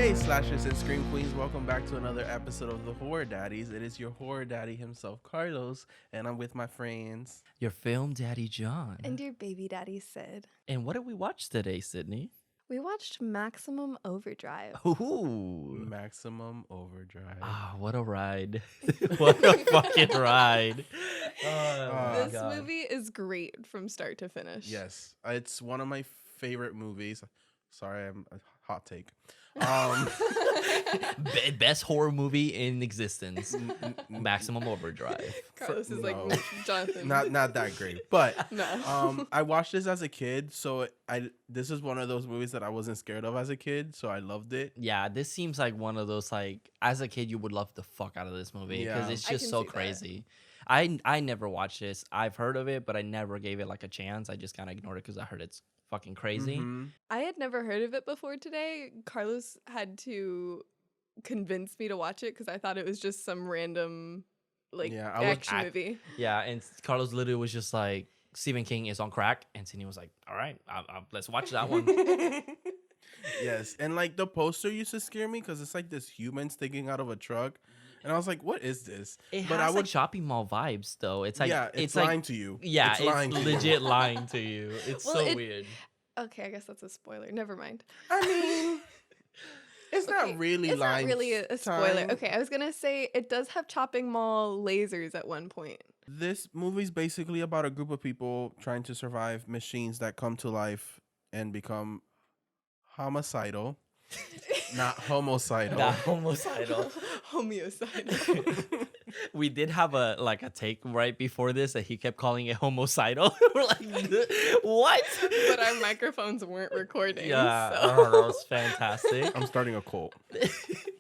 Hey, slashers and scream queens, welcome back to another episode of the Horror Daddies. It is your horror daddy himself, Carlos, and I'm with my friends. Your film daddy, John. And your baby daddy, Sid. And what did we watch today, Sydney? We watched Maximum Overdrive. Ooh. Maximum Overdrive. Ah, what a ride. What a fucking ride. This God. movie is great from start to finish. Yes, it's one of my favorite movies. Sorry, I'm a hot take. Best horror movie in existence. Maximum Overdrive. Carlos is like No. Jonathan. Not that great, but No. I watched this as a kid, so this is one of those movies that I wasn't scared of as a kid, so I loved it. Yeah, this seems like one of those, like, as a kid, you would love the fuck out of this movie because Yeah. it's I just can so see that. crazy. I never watched this. I've heard of it, but I never gave it like a chance. I just kind of ignored it because I heard it's fucking crazy. Mhm. I had never heard of it before today. Carlos had to convince me to watch it because I thought it was just some random Yeah, I was- action movie. Yeah, and Carlos literally was just like, Stephen King is on crack, and Sydney was like, all right, let's watch that one. Yes, and like the poster used to scare me because it's like this human sticking out of a truck, and I was like, "What is this?" It But has I like would, shopping mall vibes, though. It's like, yeah, it's like, lying to you. yeah, it's lying to you. legit lying to you. It's Well, so it- weird. Okay, I guess that's a spoiler. Never mind. I mean, it's Okay, not really It's lying. not really a spoiler. time. Okay, I was gonna say it does have chopping mall lasers at one point. This movie's basically about a group of people trying to survive machines that come to life and become homicidal, not homicidal. Not homicidal. Homicidal. We did have a take right before this that he kept calling it homicidal. We're like, what? But our microphones weren't recording. Yeah, So. oh, that was fantastic. I'm starting a cult.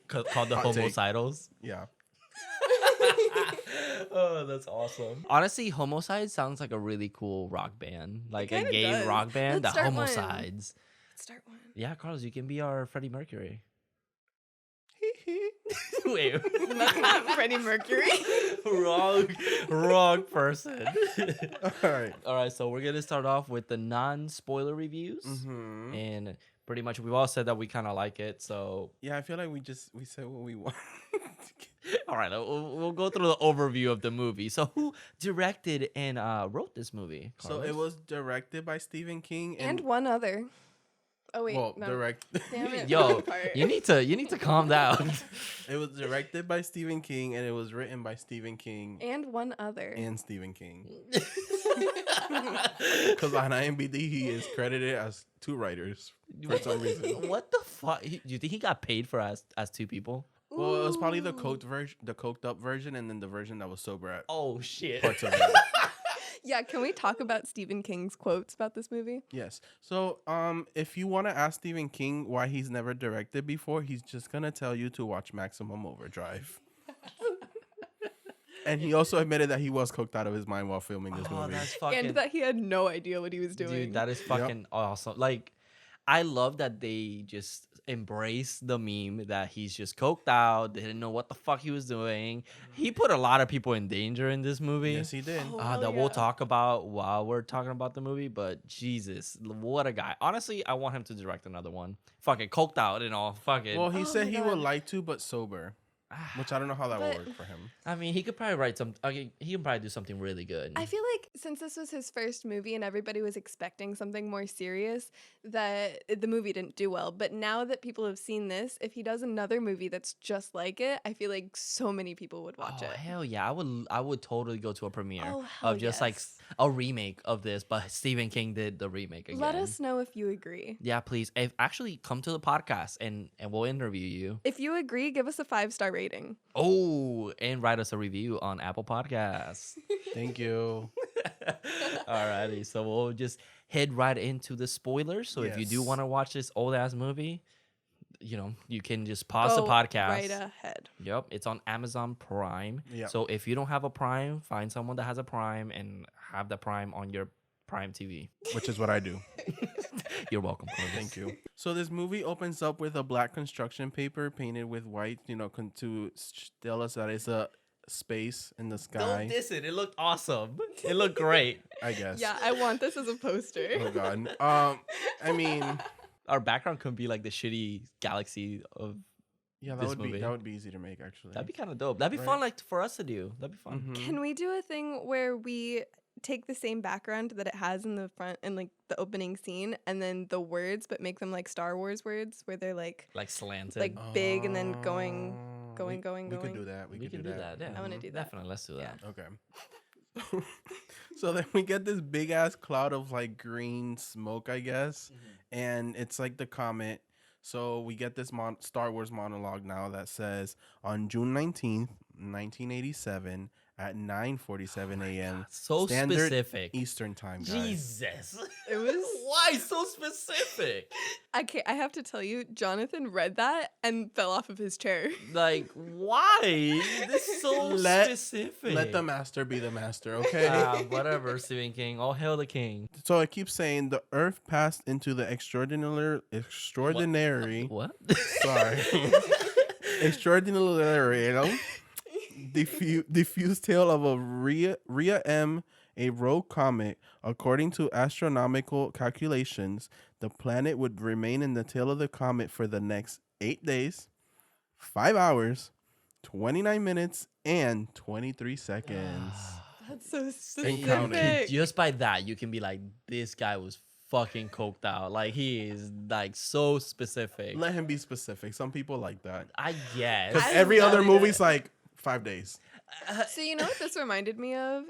Called the Hot take. homicidals. Yeah. Oh, that's awesome. Honestly, Homicide sounds like a really cool rock band, like a kinda gay does. rock band. Let's The start one. Homicides. Start one. Yeah, Carlos, you can be our Freddie Mercury. Wait, That's not Freddie Mercury. wrong person. All right. All right, so we're gonna start off with the non-spoiler reviews, Mm-hmm. and pretty much we've all said that we kind of like it. So, Yeah, I feel like we said what we want. all right, we'll go through the overview of the movie. So, who directed and wrote this movie? So Carlos? it was directed by Stephen King And one other. Oh wait, well, no. direct. Damn it. Yo, Part. you need to calm down. It was directed by Stephen King and it was written by Stephen King And one other. and Stephen King. Because on IMDb he is credited as two writers for some reason. What the fuck? Do you think he got paid for as two people? Well, it was probably the Ooh. coked up version, and then the version that was sober at Oh shit! parts of it. Yeah, can we talk about Stephen King's quotes about this movie? Yes. So, if you want to ask Stephen King why he's never directed before, he's just gonna tell you to watch Maximum Overdrive. And he also admitted that he was coked out of his mind while filming this Oh, movie. that's fucking. And that he had no idea what he was doing. Dude, that is fucking awesome. Like, I love that they just embrace the meme that he's just coked out, didn't know what the fuck he was doing. He put a lot of people in danger in this movie. Yes, he did. Oh, That hell we'll yeah. talk about while we're talking about the movie, but Jesus, what a guy. Honestly, I want him to direct another one. Fucking coked out and all. Fucking. Well, he Oh said my he God. would like to, but sober, which I don't know how that will But- work for him. I mean, he could probably write some. Okay, he can probably do something really good. I feel like since this was his first movie and everybody was expecting something more serious, that the movie didn't do well. But now that people have seen this, if he does another movie that's just like it, I feel like so many people would watch Oh it. hell yeah! I would totally go to a premiere Oh, hell of just like yes. a remake of this, but Stephen King did the remake again. Let us know if you agree. Yeah, please. If actually come to the podcast and we'll interview you. If you agree, give us a 5-star rating. Oh, and write us a review on Apple Podcasts. Thank you. Alrighty, so we'll just head right into the spoilers. So if you do Yes. want to watch this old ass movie, you can just pause the Go podcast. right ahead. Yep, it's on Amazon Prime. Yep. So if you don't have a Prime, find someone that has a Prime and have the Prime on your Prime TV. Which is what I do. You're welcome. Carlos. Thank you. So this movie opens up with a black construction paper painted with white, to tell us that it's a space in the Don't sky, diss it. It looked awesome. It looked great. I guess. Yeah, I want this as a poster. Oh god. I mean, Our background could be like the shitty galaxy of Yeah, this movie. that would be easy to make actually. That'd be kind of dope. That'd be Right. fun, like for us to do. That'd be fun. Mhm. Can we do a thing where we take the same background that it has in the front and like the opening scene and then the words but make them like Star Wars words where they're like Like slanted. like big and then going. We going. could do that. we could can do that. Yeah, I wanna do that. Definitely, let's do that. Okay. So then we get this big ass cloud of like green smoke, I guess, and it's like the comet. So we get this Star Wars monologue now that says on June 19th, 1987 at 9:47 a.m. So Standard specific. Eastern time, guys. Jesus. It was Why so specific? I have to tell you, Jonathan read that and fell off of his chair. Like, why? This is so specific. Let the master be the master, okay? Whatever, Stephen King. All hail the king. So it keeps saying the Earth passed into the extraordinary. What? Sorry. Extraordinary diffuse tail of a Rhea M, a rogue comet. According to astronomical calculations, the planet would remain in the tail of the comet for the next 8 days, 5 hours, 29 minutes, and 23 seconds. That's so And counting. specific. Just by that, you can be like, this guy was fucking coked out. Like, he is like so specific. Let him be specific. Some people like that. I guess. Because I every other love movie's it. like 5 days. So you know what this reminded me of?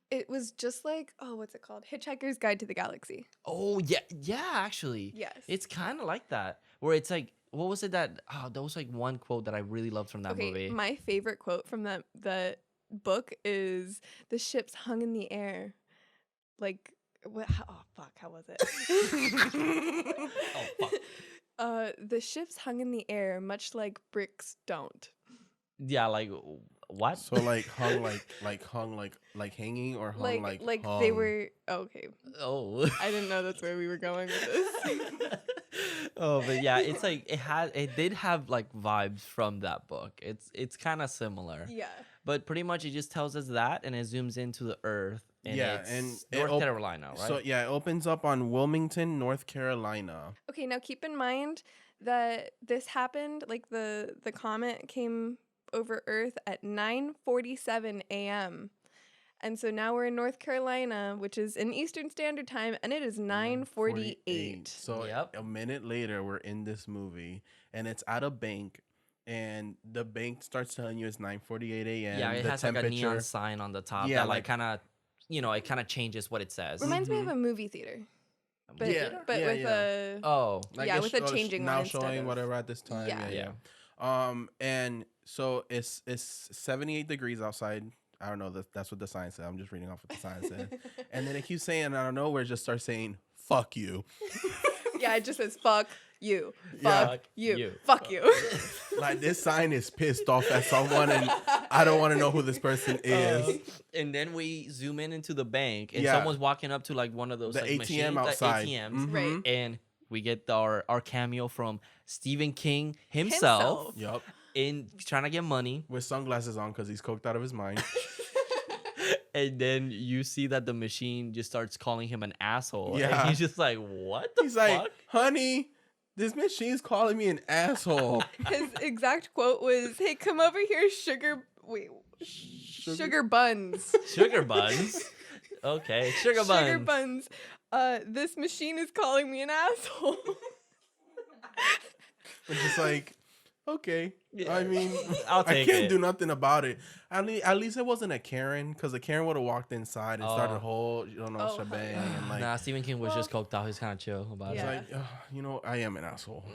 It was just like, oh, what's it called? Hitchhiker's Guide to the Galaxy. Oh, yeah, actually. Yes. It's kind of like that. Where it's like, what was it that, there was like one quote that I really loved from that Okay, movie. my favorite quote from the book is the ships hung in the air. Like, what? Oh, fuck, how was it? Oh, fuck. The ships hung in the air, much like bricks don't. Yeah, like, what? So like hung like hanging or hung Like like they hung? were. Oh, okay, Oh. I didn't know that's where we were going with this. Oh, but yeah, it's like it did have like vibes from that book. It's kind of similar. Yeah. But pretty much it just tells us that and it zooms into the earth and Yeah, it's and it North op- Carolina, right? So yeah, it opens up on Wilmington, North Carolina. Okay, now keep in mind that this happened, like the comet came over Earth at 9:47 a.m. And so now we're in North Carolina, which is in Eastern Standard Time, and it is 9:48. So Yep. a minute later, we're in this movie, and it's at a bank, and the bank starts telling you it's 9:48 a.m. yeah, it the has like a neon sign on the top Yeah, that like like- kind of, it kind of changes what it says. Reminds me of a movie theater, but Yeah, but yeah, with yeah. a Oh, Yeah, with a it's changing now one instead showing of- whatever at this time. Yeah. Yeah, yeah. And so it's 78 degrees outside. I don't know. That's what the sign said. I'm just reading off what the sign said. And then it keeps saying, out of nowhere, just starts saying, "Fuck you." yeah, it just says fuck you, Yeah. fuck you, You. fuck you. Like this sign is pissed off at someone, and I don't want to know who this person is. and then we zoom in into the bank and Yeah. someone's walking up to like one of those The like, ATM machines, outside. the ATMs, Mhm. Right. and we get our cameo from Stephen King himself. Yup. In trying to get money. With sunglasses on because he's coked out of his mind. And then you see that the machine just starts calling him an asshole. Yeah. And he's just like, what the He's fuck? like, "Honey, this machine's calling me an asshole." His exact quote was, "Hey, come over here, sugar buns." Sugar buns. Okay, sugar buns. Sugar buns. This machine is calling me an asshole. It's just like, okay. Yeah. I mean, I'll I take can't it. do nothing about it. At least it wasn't a Karen, because a Karen would have walked inside and started a Oh. whole, Oh, shebang. honey. And like, Nah, Stephen King was just coked out. He's kind of chill about it's Yeah. like, I am an asshole.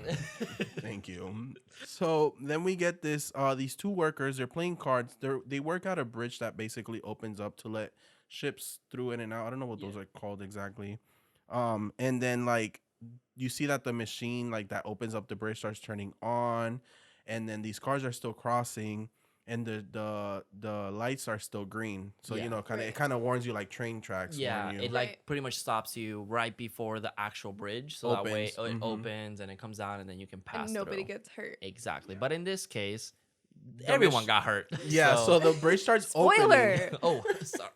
Thank you. So then we get these two workers. They're playing cards. They work out a bridge that basically opens up to let ships through in and out. I don't know what those are called exactly. And then like you see that the machine like that opens up the bridge starts turning on, and then these cars are still crossing, and the lights are still green. So Yeah. it Right. kind of warns you like train tracks. Yeah, warn you. it like Right. pretty much stops you right before the actual bridge, so that way Opens, it mhm. opens and it comes down, and then you can pass. And nobody through. gets hurt. Exactly, but in this case, everyone got hurt. Yeah, so the bridge starts opening. Spoiler. Oh, sorry.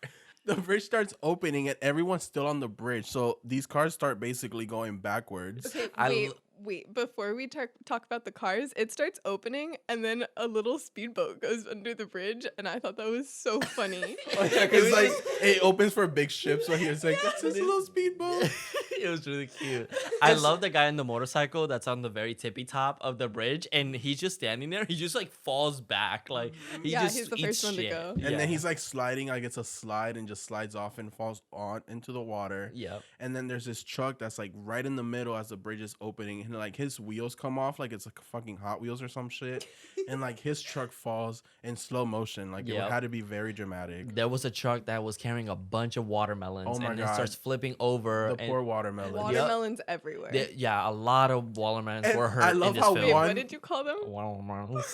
the bridge starts opening and everyone's still on the bridge. So these cars start basically going backwards. Okay, I wait, l- wait. Before we talk about the cars, it starts opening, and then a little speedboat goes under the bridge, and I thought that was so funny. Oh, yeah, because like it opens for big ships. So here's like, that's this little speedboat. It was really cute. I love the guy in the motorcycle that's on the very tippy top of the bridge, and he's just standing there. He just like falls back, like he Yeah, just he's the eats first one to shit. go. And Yeah. then he's like sliding, like it's a slide and just slides off and falls on into the water. Yep. And then there's this truck that's like right in the middle as the bridge is opening, and like his wheels come off like it's like fucking Hot Wheels or some shit. And like his truck falls in slow motion. Like it Yep. had to be very dramatic. There was a truck that was carrying a bunch of watermelons, Oh my and it God. starts flipping over. The and poor watermelon. Watermelons everywhere. yeah, a lot of watermelons And were hurt I love in this how film. Wait, one- what did you call them? Watermelons.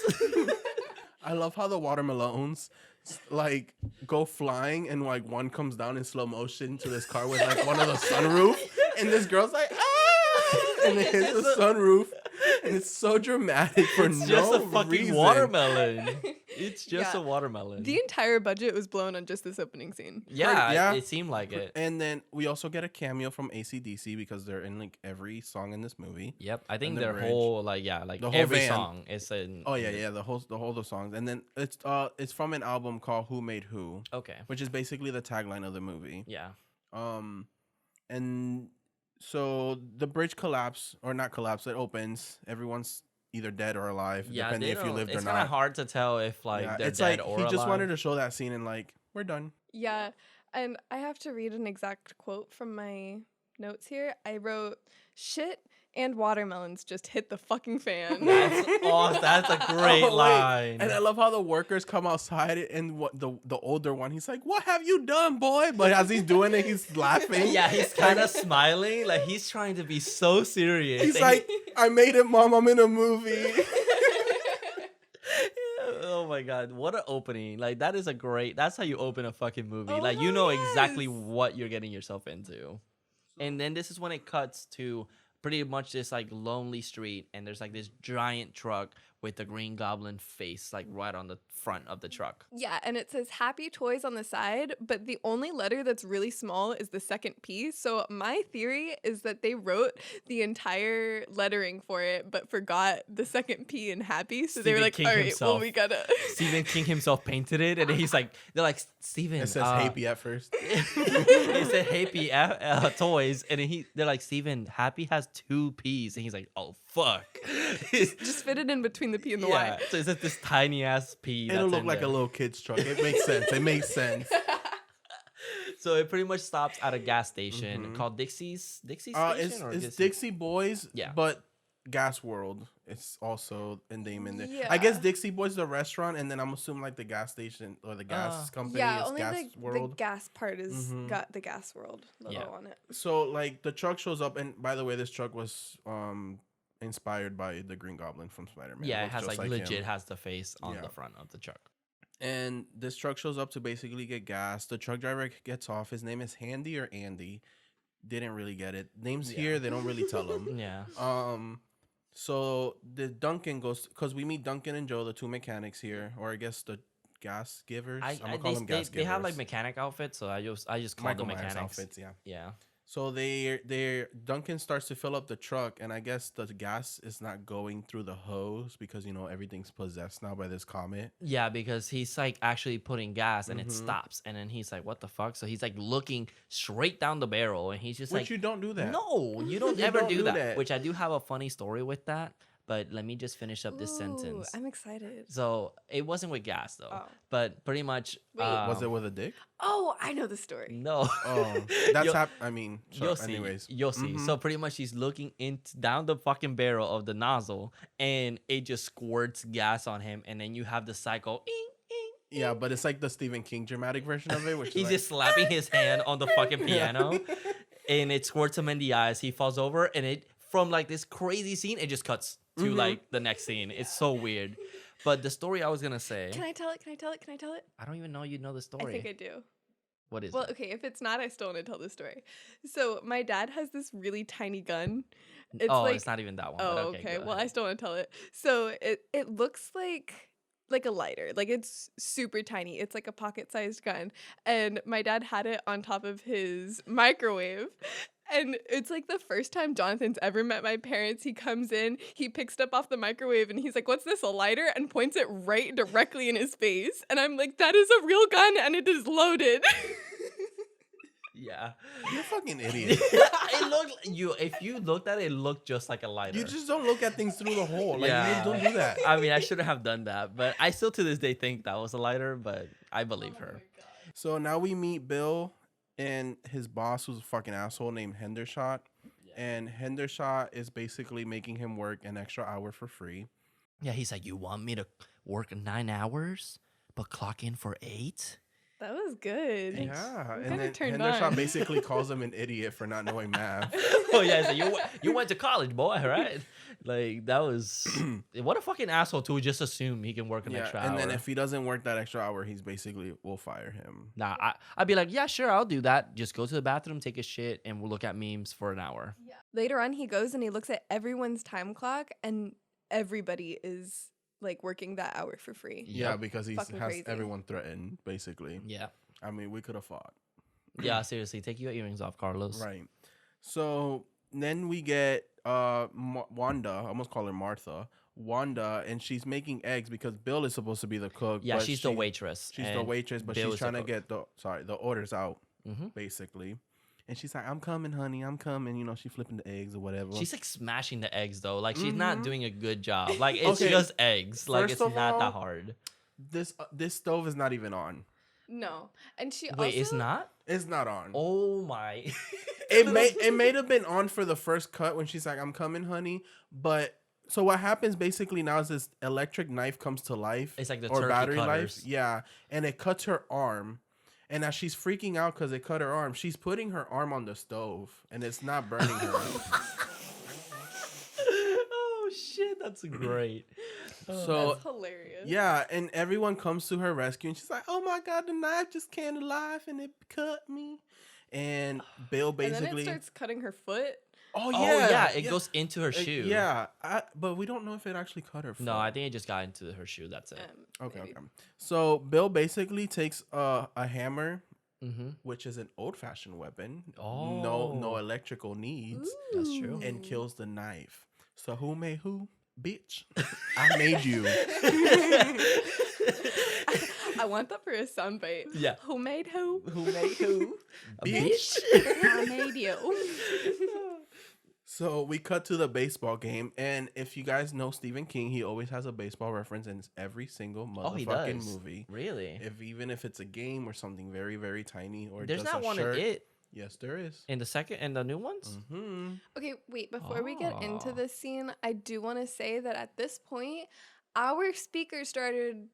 I love how the watermelons like go flying and like one comes down in slow motion to this car with like one of the sunroof, and this girl's like ah, and it hits the sunroof, and it's so dramatic for It's no just a fucking reason. watermelon. It's just Yeah. a watermelon. The entire budget was blown on just this opening scene. yeah, yeah. it seemed like it. And then we also get a cameo from AC/DC because they're in like every song in this movie. Yep, I think the their bridge. whole like like The whole every van. song is in. Oh yeah, the whole songs. And then it's from an album called Who Made Who, Okay. which is basically the tagline of the movie. Yeah. And so the bridge collapse or not collapse, it opens. Everyone's either dead or alive, Yeah, depending they if you don't- lived or it's kind of not. hard to tell if like Yeah, they're it's dead like or he just alive. wanted to show that scene and like we're done. Yeah, and I have to read an exact quote from my notes here. I wrote, "Shit and watermelons just hit the fucking fan." That's awesome. That's a great Oh, wait. line. And I love how the workers come outside and what the older one, he's like, "What have you done, boy?" But as he's doing it, he's laughing. yeah, he's kind of smiling, like he's trying to be so serious. He's and like, "I made it, Mom. I'm in a movie." oh my god, what an opening! Like that is a great. That's how you open a fucking movie. Oh, like you know exactly yes. what you're getting yourself into. And then this is when it cuts to pretty much this like lonely street, and there's like this giant truck with the Green Goblin face like right on the front of the truck. Yeah, and it says Happy Toys on the side, but the only letter that's really small is the second P. So my theory is that they wrote the entire lettering for it, but forgot the second P in Happy. So they were Stephen like, King all right, himself. well, we gotta. Stephen King himself painted it, and he's like, they're like, Stephen. It says "Happy" at first. he said Happy Toys, and they're like, Steven, Happy has 2 P's, and he's like, oh fuck. Just fit it in between the P and the yeah, Y. so it's like this tiny ass P. It'll that's look in like there. a little kid's truck. It makes sense. It makes sense. So it pretty much stops at a gas station Mhm. called Dixie Station, or It's Dixie Boys, Yeah. but Gas World. It's also a name in there. Yeah. I guess Dixie Boys the restaurant, and then I'm assuming like the gas station or the gas company Yeah, is only Gas the World. gas part is Mhm. got the Gas World logo Yeah. on it. So like the truck shows up, and by the way, this truck was inspired by the Green Goblin from Spider-Man. Yeah, it looks has just like legit him. has the face on Yeah. the front of the truck. And this truck shows up to basically get gas. The truck driver gets off. His name is Handy or Andy. Didn't really get it. Names Yeah. here, they don't really tell him. Yeah. So the Duncan goes because we meet Duncan and Joe, the two mechanics here, or I guess the gas givers. I'm gonna call them gas they have like givers. mechanic outfits, so I just call Michael them Myers mechanics. outfits, yeah. Yeah. So Duncan starts to fill up the truck, and I guess the gas is not going through the hose because everything's possessed now by this comet. Yeah, because he's like actually putting gas and it Mhm. stops, and then he's like, "What the fuck?" So he's like looking straight down the barrel, and he's just Which like, you don't do that. "No, you don't You ever don't do do that." that. Which I do have a funny story with that, but let me just finish up this Ooh, sentence. I'm excited. So it wasn't with gas though, Oh. but pretty much. Wait. Was it with a dick? Oh, I know the story. No. Oh, that's You'll- I mean, You'll see. anyways. You'll see. Mhm. So pretty much he's looking down the fucking barrel of the nozzle, and it just squirts gas on him, and then you have the cycle. Yeah, but it's like the Stephen King dramatic version of it, which He's is just slapping his hand on the fucking piano, and it squirts him in the eyes. He falls over, and it from like this crazy scene, it just cuts to Mhm. like the next scene. It's so weird. But the story I was gonna say, Can I tell it? Can I tell it? Can I tell it? I don't even know you know the I story. think I do. What is Well, it? okay, if it's not, I still want to tell the story. So my dad has this really tiny gun. It's Oh, like, it's not even that one. but oh, okay. okay. Go Well, I ahead. still want to tell it. So it looks like like a lighter. Like it's super tiny. It's like a pocket-sized gun. And my dad had it on top of his microwave. And it's like the first time Jonathan's ever met my parents. He comes in, he picks it up off the microwave, and he's like, "What's this, a lighter?" And points it right directly in his face. And I'm like, "That is a real gun, and it is loaded." Yeah. You're a fucking idiot. It looked if you looked at it, it looked just like a lighter. You just don't look at things through the hole. Like, Yeah. you just don't do that. I mean, I shouldn't have done that, but I still to this day think that was a lighter, but I believe her. So now we meet Bill and his boss, who's a fucking asshole named Hendershot. And Hendershot is basically making him work an extra hour for free. Yeah, he's like, "You want me to work 9 hours, but clock in for 8?" That was good. Yeah, I'm and kinda then turned Hendershot on. basically calls him an idiot for not knowing math. Oh yeah, he's like, you went to college, boy, right? Like that was what a fucking asshole to just assume he can work an Yeah, extra and hour. then if he doesn't work that extra hour, he's basically will fire him. Nah, I'd be like, yeah, sure, I'll do that. Just go to the bathroom, take a shit, and we'll look at memes for an hour. Later on, he goes and he looks at everyone's time clock, and everybody is like working that hour for free. Yeah, Yep. because he has Fucking crazy. everyone threatened, basically. Yeah. I mean, we could have fought. Yeah, seriously, take your earrings off, Carlos. Right. So then we get Wanda, I almost call her Martha. Wanda, and she's making eggs because Bill is supposed to be the cook. Yeah, but she's the waitress. She's the and waitress, but Bill she's is the trying to cook. get the orders out, Mhm. basically. And she's like, "I'm coming, honey. I'm coming." You know, she's flipping the eggs or whatever. She's like smashing the eggs though. Like she's Mhm. not doing a good job. Like it's Okay, just eggs. Like first it's of not all, that hard. this stove is not even on. No, and she Wait, also it's not? It's not on. Oh my. It may have been on for the first cut when she's like, "I'm coming, honey." But so what happens basically now is this electric knife comes to life. It's like the or turkey battery cutters. life. Yeah, and it cuts her arm. And as she's freaking out because it cut her arm, she's putting her arm on the stove, and it's not burning her. Oh shit, that's great. So that's hilarious. yeah, and everyone comes to her rescue, and she's like, "Oh my god, the knife just came to life, and it cut me." And Bill And then it basically, starts cutting her foot. Oh yeah, it goes into her Uh, shoe. Yeah, but we don't know if it actually cut her foot. No, I think it just got into her shoe. That's it. Okay, Maybe. okay. So Bill basically takes a hammer, Mm-hmm. which is an old-fashioned weapon, Oh. no electrical needs, That's true. Ooh. and kills the knife. So who made who? Bitch, I made you. I want that for a soundbite. Yeah. Who made who? Who made who? A Bitch. I made you. So we cut to the baseball game, and if you guys know Stephen King, he always has a baseball reference in every single Oh, he motherfucking does. movie. Really? Even if it's a game or something very, very tiny, or There's just not a one shirt. in it Yes, there is. in the second and the new ones. Mm-hmm. Okay, wait, before we get into Ah. this scene, I do want to say that at this point, our speaker started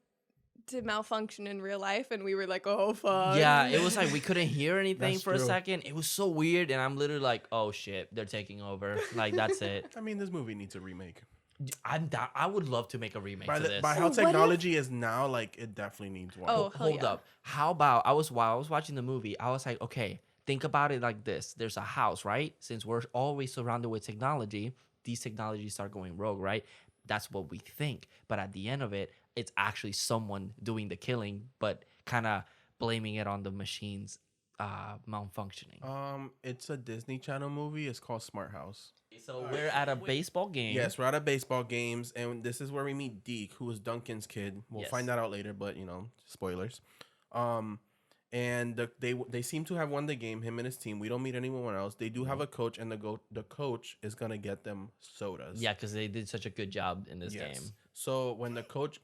to malfunction in real life, and we were like, oh, fuck. Yeah, it was like we couldn't hear anything That's for a true. second. It was so weird, and I'm literally like, "Oh shit, they're taking over." Like that's it. I mean, this movie needs a remake. I'm down. I would love to make a remake By to this. how what if- technology is now, like it definitely needs one. Oh, hell Hold yeah. up. How about while I was watching the movie, I was like, okay, think about it like this. There's a house, right? Since we're always surrounded with technology, these technologies start going rogue, right? That's what we think. But at the end of it, it's actually someone doing the killing, but kind of blaming it on the machines malfunctioning. It's a Disney Channel movie. It's called Smart House. So we're at a baseball game. Yes, we're at a baseball games, and this is where we meet Deke, who is Duncan's kid. We'll Yes. find that out later, but spoilers. And they seem to have won the game. Him and his team. We don't meet anyone else. They do have a coach, and the coach is gonna get them sodas. Yeah, because they did such a good job in this Yes. game. So when the coach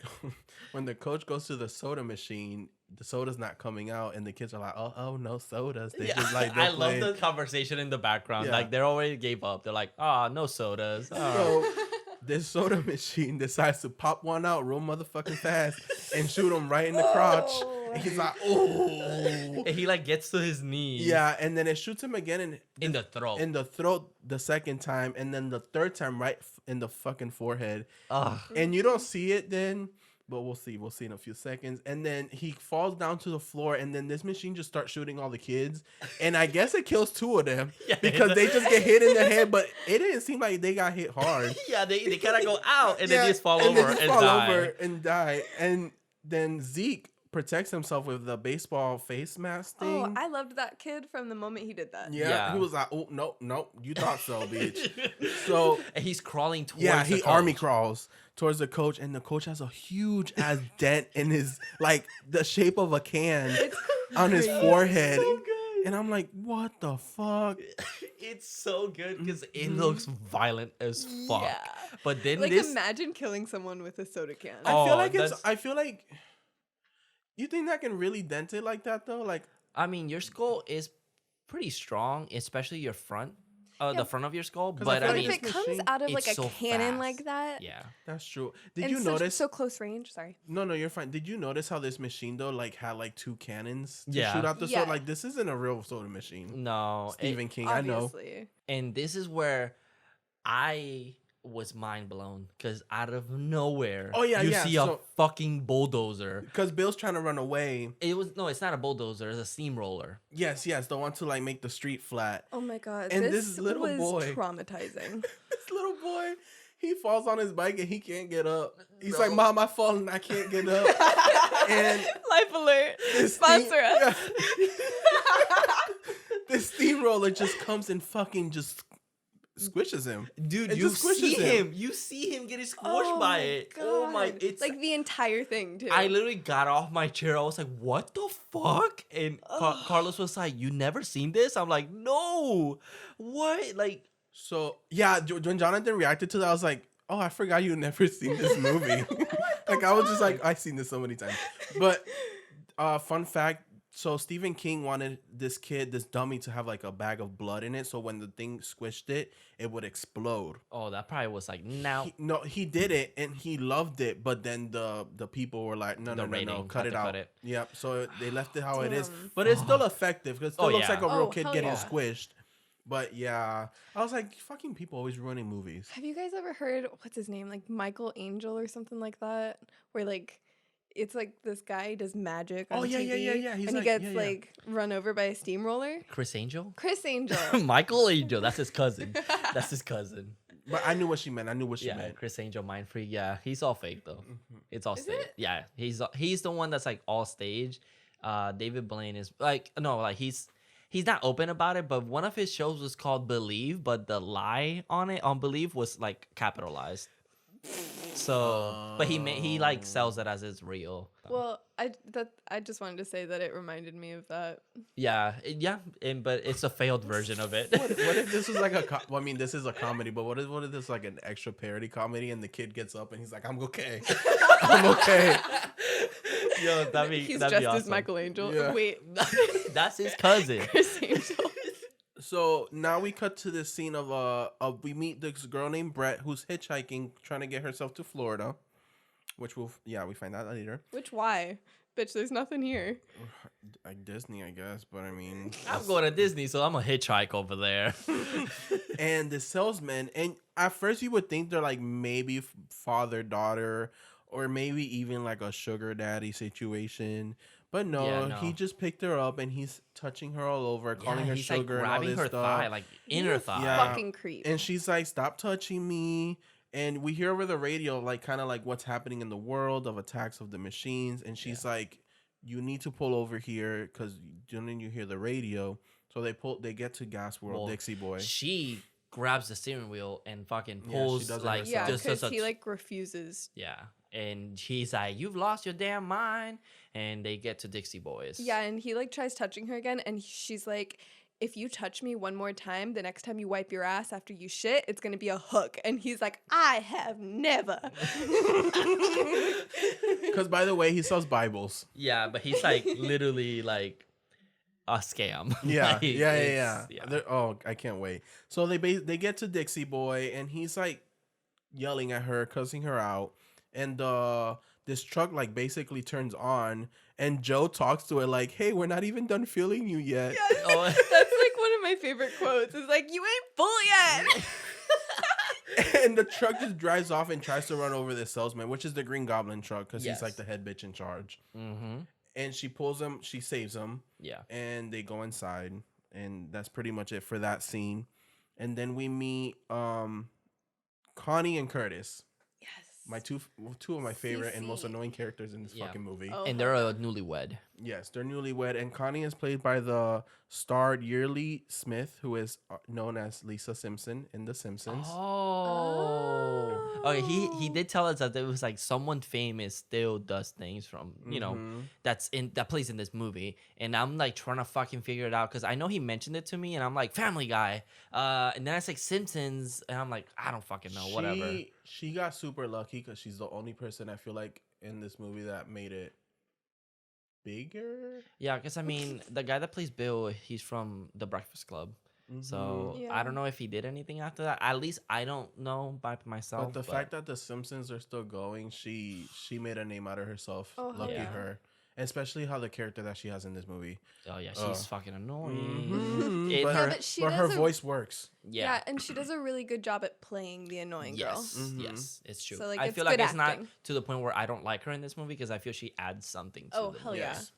goes to the soda machine, the soda's not coming out, and the kids are like, "Oh, no sodas." They just like I they'll love play. the conversation in the background. Yeah. Like they already gave up. They're like, no sodas. Oh. So this soda machine decides to pop one out real motherfucking fast and shoot him right in the crotch. And he's like, "Oh." And he like gets to his knees. Yeah, and then it shoots him again In the throat. in the throat the second time, and then the third time right in the fucking forehead. Ugh. And you don't see it then, But we'll see. We'll see in a few seconds. And then he falls down to the floor, and then this machine just starts shooting all the kids. And I guess it kills 2 of them Yeah, because they just get hit in the head. But it didn't seem like they got hit hard. Yeah, they kind of go out and then Yeah, they just fall and over they just and fall die. over and die. And then Zeke protects himself with the baseball face mask thing. Oh, I loved that kid from the moment he did that. Yeah, he was like, "Oh no, you thought so, bitch." So and he's crawling towards he the army coach. crawls towards the coach, and the coach has a huge ass dent in his like the shape of a can on his crazy. forehead. So good. And I'm like, what the fuck? It's so good because it looks violent as fuck. Yeah. But then Like, this, imagine killing someone with a soda can. Oh, I feel like you think that can really dent it like that though? Like, I mean, your skull is pretty strong, especially your front, Yeah. the front of your skull. 'Cause I But feel I But like mean, if it this comes machine- out of like it's a so cannon fast. like that, yeah. that's true. Did and you notice? so close range? Sorry. No, you're fine. Did you notice how this machine though, like, had like 2 cannons to Yeah. shoot out the Yeah. soda? Like, this isn't a real soda machine. No, Stephen King, I know. Obviously. and this is where I was mind blown because out of nowhere, Oh, yeah, you yeah, see a so- fucking bulldozer. Because Bill's trying to run away. It's not a bulldozer, it's a steamroller. Yes, the one to like make the street flat. Oh my god. And this this little was boy- traumatizing. This little boy, he falls on his bike and he can't get up. He's No. like, "Mom, I fallen, I can't get up." And Life alert. this Sponsor us. this steamroller just comes and fucking just squishes him. Dude, It you just squishes see him. him. You see him getting squished by it. Oh my! God. It's like the entire thing too. I literally got off my chair. I was like, "What the fuck?" And Carlos was like, "You never seen this?" I'm like, "No, what?" Like, So yeah, when Jonathan reacted to that, I was like, "Oh, I forgot you never seen this movie." Like, I was just like, "I've seen this so many times." But fun fact. So Stephen King wanted this dummy to have like a bag of blood in it, so when the thing squished it, it would explode. oh, that probably was like now. He did it and he loved it, but then the people were like, no, rating cut had it to out. cut it. Yep. So they left it how it is, Damn. but it's still effective because it still Oh, looks yeah. like a real Oh, kid hell getting yeah. squished. But yeah, I was like, fucking people always ruining movies. Have you guys ever heard what's his name? Like Michael Angel or something like that? Where like it's like this guy does magic on Oh, yeah, TV, yeah. He's and like- he gets yeah, yeah. like run over by a steamroller. Chris Angel, Chris Angel. Michael Angel. That's his cousin. That's his cousin. But I knew what she meant. Yeah, meant. Chris Angel, Mind Freak. Yeah, he's all fake though. Mhm. It's all Is stage. it? Yeah, he's the one that's like all stage. David Blaine is like no, like he's not open about it. But one of his shows was called Believe, but the lie on it on Believe was like capitalized. So, but he like sells it as it's real. Well, I just wanted to say that it reminded me of that. Yeah, but it's a failed version of it. What if this was like well, I mean, this is a comedy, but what if this like an extra parody comedy and the kid gets up and he's like, "I'm okay, I'm okay." Yo, that'd be He's that'd just be as awesome. Michael Angel. Yeah. Wait, That's his cousin. Chris Angel. So now we cut to this scene of we meet this girl named Brett who's hitchhiking, trying to get herself to Florida, which we find out later. Which why? Bitch, there's nothing here. Like Disney, I guess, but I mean, I'm going to Disney, so I'm a hitchhike over there. and the salesman, and at first you would think they're like maybe father daughter, or maybe even like a sugar daddy situation. But no, Yeah, no. he just picked her up and he's touching her all over, calling her he's sugar like and all grabbing this her stuff. thigh, like in her You thigh. Yeah. Fucking creep. And she's like, "Stop touching me." And we hear over the radio, like, kind of like what's happening in the world of attacks of the machines. And she's like, "You need to pull over here," because then you hear the radio. So they get to Gas World, Well, Dixie Boy. She grabs the steering wheel and fucking Yeah, she pulls does it like herself. Yeah, just because a he like refuses. yeah. And he's like, "You've lost your damn mind." And they get to Dixie Boys. Yeah, and he like tries touching her again, and she's like, "If you touch me one more time, the next time you wipe your ass after you shit, it's gonna be a hook." And he's like, "I have never." Because, by the way, he sells Bibles. Yeah, but he's like literally like a scam. Yeah, Like, yeah. it's- Oh, I can't wait. So they get to Dixie Boy, and he's like yelling at her, cussing her out, and this truck like basically turns on, and Joe talks to it like, "Hey, we're not even done feeling you yet." Oh. That's like one of my favorite quotes. It's like, "You ain't full yet." And the truck just drives off and tries to run over the salesman, which is the Green Goblin truck, because he's like Yes. the head bitch in charge. Mm-hmm. And she pulls him, she saves him, Yeah. and they go inside, and that's pretty much it for that scene. And then we meet Connie and Curtis, Yes. my two of my favorite and most CC. annoying characters in this Yeah. fucking movie. Oh, And hell they're yeah. a newlywed. Yes, they're newlywed, and Connie is played by the starred Yearly Smith, who is known as Lisa Simpson in The Simpsons. Oh. Okay, he did tell us that there was like someone famous still does things from, you know, Mhm. that plays in this movie. And I'm like trying to fucking figure it out because I know he mentioned it to me and I'm like, Family Guy. And then I like Simpsons and I'm like, I don't fucking know, whatever. She got super lucky because she's the only person I feel like in this movie that made it bigger. Yeah, because I mean, the guy that plays Bill, he's from The Breakfast Club. So Mhm. I Yeah. don't know if he did anything after that. At least I don't know by myself. But the fact that the Simpsons are still going, she made a name out of herself. Oh, hell Lucky yeah. her. Especially how the character that she has in this movie. oh yeah, she's uh, fucking annoying. Mhm. In But, her, but she but her does a- voice works. Yeah. yeah. And she does a really good job at playing the annoying girl. Yes, Mhm. yes, it's true. So, like, I it's feel like good it's not acting. to the point where I don't like her in this movie because I feel she adds something to Oh, the hell movie. yeah. Yes.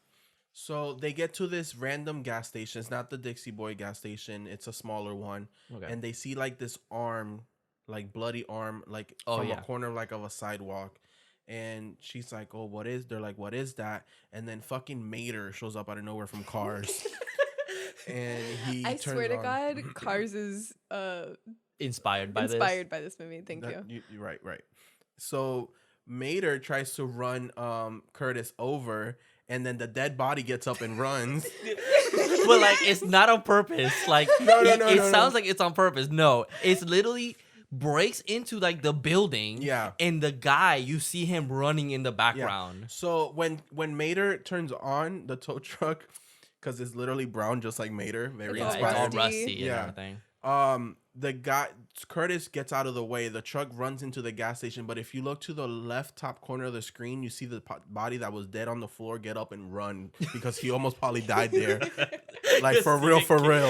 So they get to this random gas station. It's not the Dixie Boy gas station. It's a smaller one. Okay. And they see like this arm, like bloody arm, like Oh, from yeah. a corner like of a sidewalk. And she's like, "Oh, what is?" They're like, "What is that?" And then fucking Mater shows up out of nowhere from Cars, and he. I turns swear to on- God, Cars is Inspired by inspired by this movie. Thank you. You're right. So Mater tries to run Curtis over, and then the dead body gets up and runs. this. But like, it's not on purpose. Like, No, it no. sounds like it's on purpose. No, it's literally breaks into like the building. Yeah. And the guy, you see him running in the background. So when Mater turns on the tow truck, because it's literally brown just like Mater, very It's all Yeah, it's all inspired. rusty. rusty and Yeah. everything. The guy Curtis gets out of the way. The truck runs into the gas station, but if you look to the left top corner of the screen, you see the body that was dead on the floor get up and run because he almost probably died there. Like for real.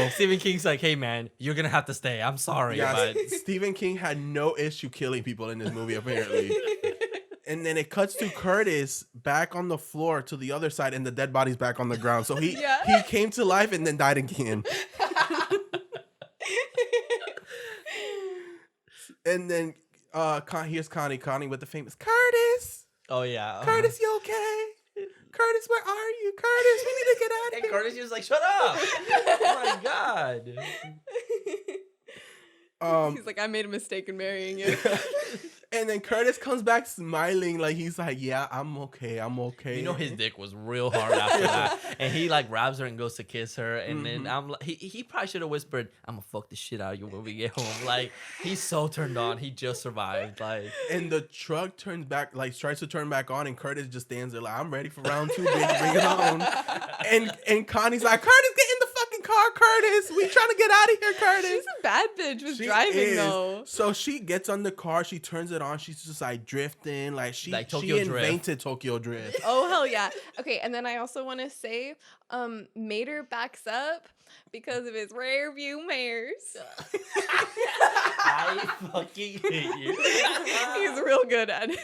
Stephen King's like, hey man, you're gonna have to stay. I'm sorry, Yeah, but Stephen King had no issue killing people in this movie apparently. And then it cuts to Curtis back on the floor to the other side, and the dead body's back on the ground. So he came to life and then died again. And then here's Connie with the famous Curtis. oh yeah, Curtis, you okay? Curtis, where are you? Curtis, we need to get out of And here. Curtis is like, shut up! Oh my god. He's like, I made a mistake in marrying you. And then Curtis comes back smiling, like he's like, "Yeah, I'm okay. You know his dick was real hard after that, and he like grabs her and goes to kiss her, and then I'm like, he probably should have whispered, "I'm gonna fuck the shit out of you when we get home." Like he's so turned on, he just survived. Like And the truck turns back, like tries to turn back on, and Curtis just stands there like, "I'm ready for round 2, bitch. Bring it on." And Connie's like, "Curtis, get in the fucking car, Curtis. We trying to get out of here, Curtis." She's a bad bitch with She driving, is. though. So she gets on the car, she turns it on, she's just like drifting, like she Tokyo Drift. invented Tokyo Drift. Oh, hell yeah. Okay, and then I also want to say, Mater backs up because of his rear view mirrors. I fucking hate you. He's real good at it.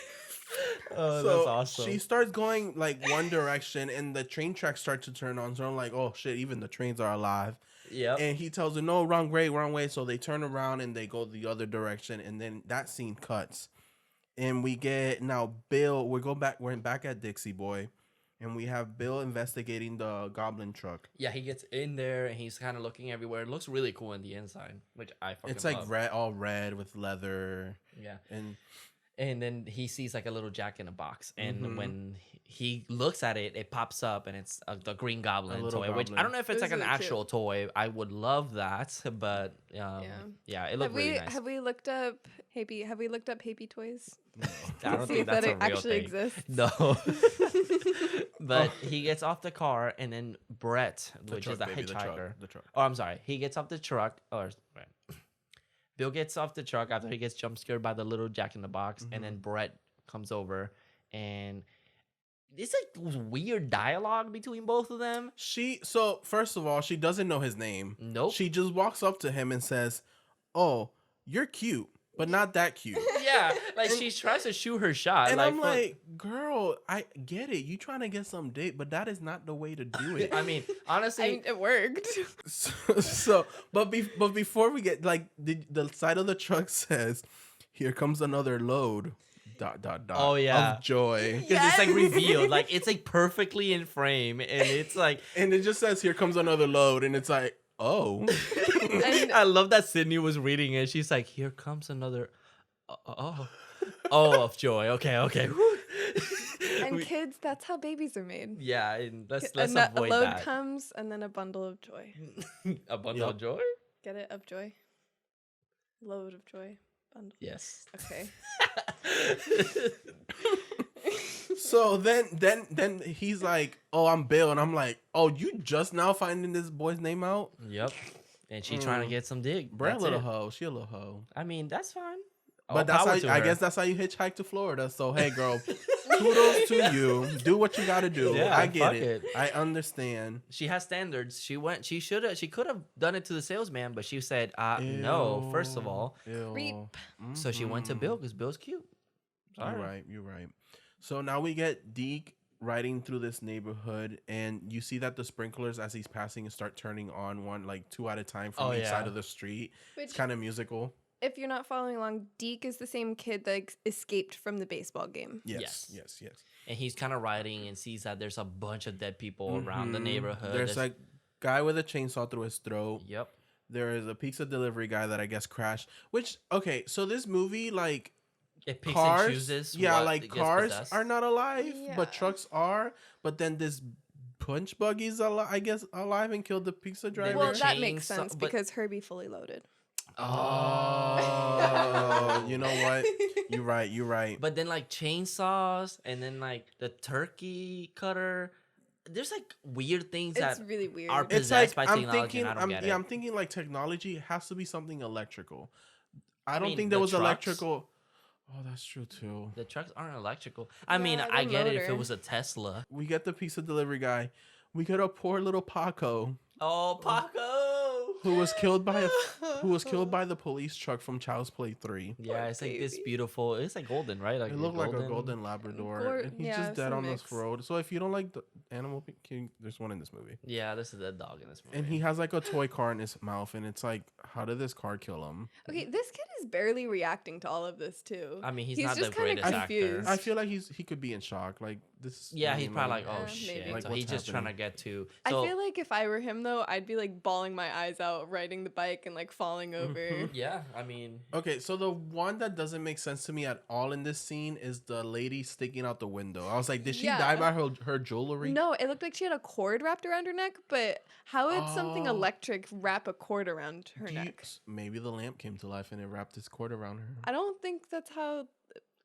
Oh, So that's awesome. she starts going like one direction, and the train tracks start to turn on. So I'm like, oh shit, even the trains are alive. Yep. And he tells her, no, wrong way. So they turn around and they go the other direction, and then that scene cuts. And we get now Bill. We're back at Dixie Boy, and we have Bill investigating the goblin truck. Yeah, he gets in there and he's kind of looking everywhere. It looks really cool in the inside, which I fucking It's like love. red, all red with leather, Yeah. and then he sees like a little Jack in a box, and Mhm. when he looks at it, it pops up, and it's the Green Goblin little toy. Which I goblin. don't know if It it's was like an really cute. actual toy. I would love that, but yeah, it looked really nice. Have we looked up Have we looked up Happy Toys? I don't See think if that's that a real actually thing. exists. No. But he gets off the car, and then Brett, which is the hitchhiker. The truck. Oh, I'm sorry. He gets off the truck. Bill gets off the truck after he gets jump scared by the little Jack in the Box, and then Brett comes over, and it's like weird dialogue between both of them. So first of all, she doesn't know his name. Nope. She just walks up to him and says, "Oh, you're cute." but not that cute. Yeah, like she tries to shoot her shot. And I'm for- like, girl, I get it. You trying to get some date, but that is not the way to do it. I mean, honestly, I mean, it worked. But before we get like the side of the truck says, "Here comes another load." ... Oh, yeah. Of joy. because it's like revealed, like it's like perfectly in frame, and it's like, And it just says, "Here comes another load," and it's like, oh. I love that Sydney was reading it. She's like, "Here comes another, of joy." Okay. And kids, that's how babies are made. Yeah, and let's A avoid load that. comes and then a bundle of joy. A bundle of joy. Get it? Of joy. Load of joy. Bundle. Yes. Okay. So then he's like, "Oh, I'm Bill," and I'm like, "Oh, you just now finding this boy's name out?" Yep. And she trying to get some dig. Brad, That's little it. hoe. She a little hoe. I mean, that's fine. All But that's power how to I her. guess that's how you hitchhike to Florida. So hey, girl, kudos to you. Do what you got to do. Yeah, I get fuck it. it. I understand. She has standards. She could have done it to the salesman, but she said, no, first of all. Creep. So she went to Bill because Bill's cute. Sorry. You're right. So now we get Deke riding through this neighborhood, and you see that the sprinklers, as he's passing, start turning on one, like two at a time from each side of the street. It's Which, kind of musical. if you're not following along, Deke is the same kid that escaped from the baseball game. Yes. And he's kind of riding and sees that there's a bunch of dead people around the neighborhood. There's like guy with a chainsaw through his throat. Yep. There is a pizza delivery guy that I guess crashed. Which, okay, so this movie, like, It picks cars, and chooses. yeah, what like gets cars possessed. are not alive, Yeah. but trucks are. But then this punch buggy's I guess alive and killed the pizza driver. Well, that makes chainsaw- sense but- because Herbie fully loaded. Oh, you know what? You're right. But then like chainsaws and then like the turkey cutter. There's like weird things It's that really weird. are It's possessed like by I'm technology. thinking, And I don't get it. I'm thinking like technology has to be something electrical. I don't mean, think there the was trucks- electrical. Oh, that's true too. The trucks aren't electrical. I mean, Yeah, I the get it if it motor. was a Tesla. We get the pizza delivery guy. We get a poor little Paco Oh, Paco! who was killed by the police truck from Child's Play 3. Yeah, it's like this baby. beautiful. It's like golden, right? Like It looked like a golden Labrador, Gor- and he's yeah, just it's dead a on this mix. road. So if you don't like the animal king, there's one in this movie, Yeah, this is a dog in this movie. and he has like a toy car in his mouth, and it's like, how did this car kill him? Okay, this kid is barely reacting to all of this too. I mean, he's He's not the just kinda greatest actor. confused. I feel like he could be in shock. Like this. Yeah, I he's mean, probably like, oh maybe. shit. Like, so what's he's just trying to happening? get to. I So, feel like if I were him though, I'd be like bawling my eyes out riding the bike and like falling over. yeah, I mean, Okay, so the one that doesn't make sense to me at all in this scene is the lady sticking out the window. I was like, did she Yeah. die by her jewelry? No, it looked like she had a cord wrapped around her neck, but how would something Oh. electric wrap a cord around her Do you- neck? maybe the lamp came to life and it wrapped its cord around her. I don't think that's how.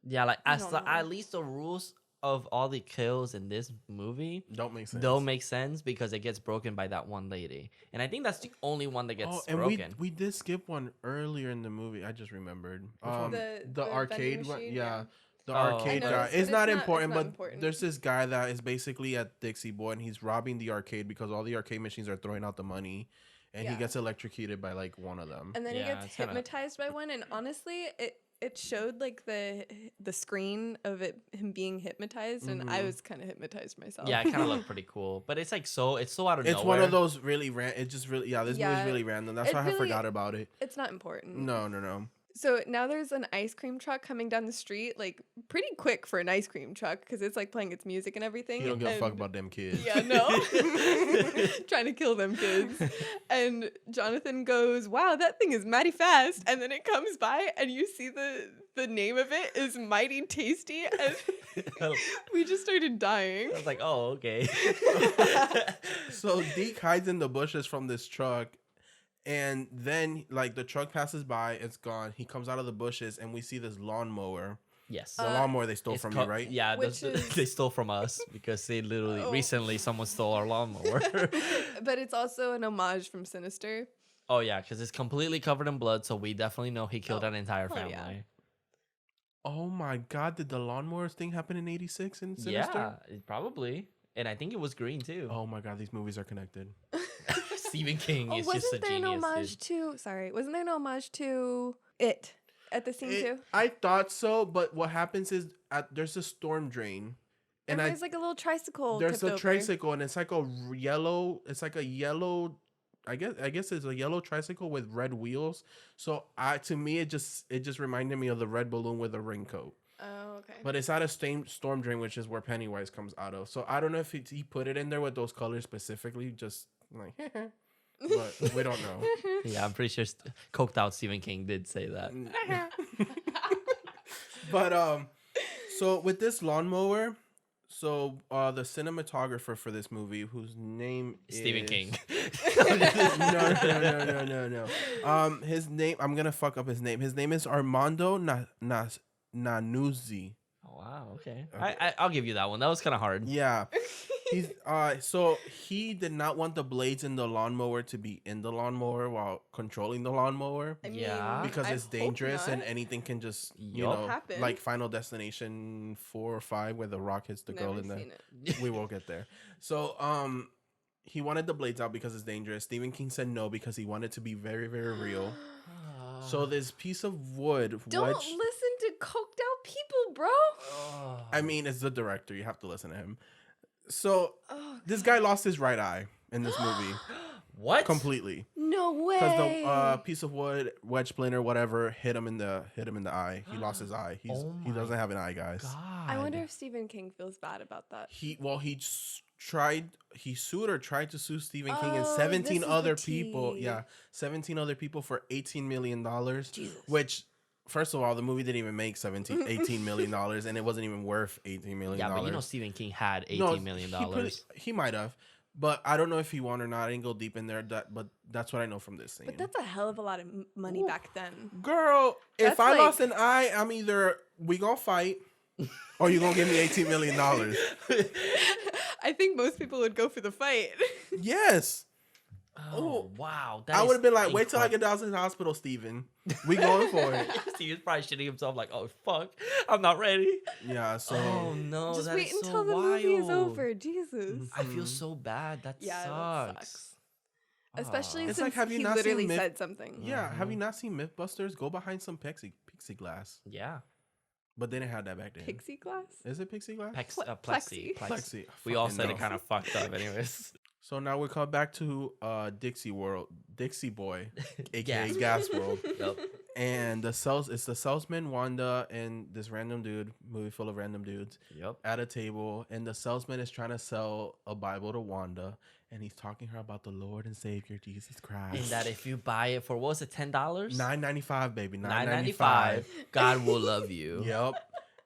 yeah, like I as don't the, know. at least the rules of all the kills in this movie Don't make sense. don't make sense because it gets broken by that one lady, and I think that's the only one that gets and broken. we did skip one earlier in the movie. I just remembered. one? The the vending arcade one. machine, Yeah. yeah. The Oh. arcade I guy. noticed, It's but not it's not- important, it's not but important. there's this guy that is basically at Dixie Boy, and he's robbing the arcade because all the arcade machines are throwing out the money, and he Yeah. gets electrocuted by like one of them. And then Yeah, he gets it's kinda- hypnotized by one, and honestly, it showed like the screen of him being hypnotized, and I Mhm. was kind of hypnotized myself. Yeah, it kind of looked pretty cool, but it's like it's so out of It's nowhere. one of those really It's just really this movie's Yeah, really random. That's it why I really- forgot about it. It's not important. No. So now there's an ice cream truck coming down the street, like pretty quick for an ice cream truck, because it's like playing its music and everything. You don't give a fuck and- about them kids. Yeah, no. Trying to kill them kids. And Jonathan goes, wow, that thing is mighty fast. And then it comes by and you see the name of it is Mighty Tasty. And we just started dying. I was like, oh, okay. So Deke hides in the bushes from this truck, and then like the truck passes by, it's gone. He comes out of the bushes, and we see this lawnmower. Yes. The lawnmower they stole It's from co- you, right? Yeah, Which is- they stole from us because they literally Oh. recently someone stole our lawnmower. But it's also an homage from Sinister. Oh yeah, because it's completely covered in blood, so we definitely know he killed Oh, an entire oh, family. yeah. Oh my God! Did the lawnmowers thing happen in '86 in Sinister? Yeah, probably. And I think it was green too. Oh my God! These movies are connected. Stephen King Oh, is just a wasn't there an genius. homage Dude. to? Sorry, wasn't there an homage to It? at the scene too? I thought so, but what happens is there's a storm drain, and There's like a little tricycle. there's a tipped over. tricycle, and it's like a yellow. It's like a yellow. I guess it's a yellow tricycle with red wheels. So to me, it just reminded me of the red balloon with a raincoat. Oh, okay. But it's at a storm drain, which is where Pennywise comes out of. So I don't know if he put it in there with those colors specifically, just like. But we don't know. Yeah, I'm pretty sure coked out Stephen King did say that. But so with this lawnmower, the cinematographer for this movie, whose name Stephen is King. no. His name, I'm gonna fuck up his name. His name is Armando Nanuzzi. Oh, wow. Okay. I'll give you that one. That was kind of hard. Yeah. He's so he did not want the blades in the lawnmower to be in the lawnmower while controlling the lawnmower. I mean, Yeah. Because I it's hope dangerous and not. anything can just Yup. Happen. like Final Destination 4 or 5 where the rock hits the girl Never in there. seen it. We will get there. So he wanted the blades out because it's dangerous. Stephen King said no because he wanted to be very, very real. So this piece of wood Don't wedged, listen to coked out people, bro. I mean, it's the director. You have to listen to him. So Oh, this guy lost his right eye in this movie What? completely. no way. Because the piece of wood, wedge splinter, whatever, hit him in the eye. He lost his eye. He Oh doesn't have an eye, guys. God. I wonder if Stephen King feels bad about that. He sued or tried to sue Stephen King and Oh, 17 this is other the people. tea. Yeah, 17 other people for $18 million. Jesus. Which, first of all, the movie didn't even make $18 million, and it wasn't even worth $18 million. Yeah, but you know Stephen King had No, $18 million. He might have, but I don't know if he won or not. I didn't go deep in there. But that's what I know from this scene. But that's a hell of a lot of money back then. Girl, if That's I like- lost an eye, I'm either we gonna fight or you gonna give me $18 million. I think most people would go for the fight. Yes. Oh, wow. I would have been like, wait till I get down to the hospital, Steven. We going for it. Steven's probably shitting himself like, oh, fuck. I'm not ready. Yeah, so Oh, no. Just that wait is so until the movie is wild. over. Jesus. I feel so bad. That Yeah, sucks. that sucks. Especially It's since like, have you he not seen literally Myth- said something. yeah, have you not seen Mythbusters? Go behind some plexiglass. Yeah. But they didn't have that back then. Pixie glass? Is it plexiglass? Plexi. Plexi. We all Fucking said no. it kind of fucked up anyways. So now we come back to Dixie Boy, aka Gas. Gas World. Yep. And it's the salesman Wanda and this random dude, movie full of random dudes, Yep. at a table, and the salesman is trying to sell a Bible to Wanda, and he's talking to her about the Lord and Savior Jesus Christ. And that if you buy it for, what was it, $10? $9.95, baby, $9.95. God will love you. Yep.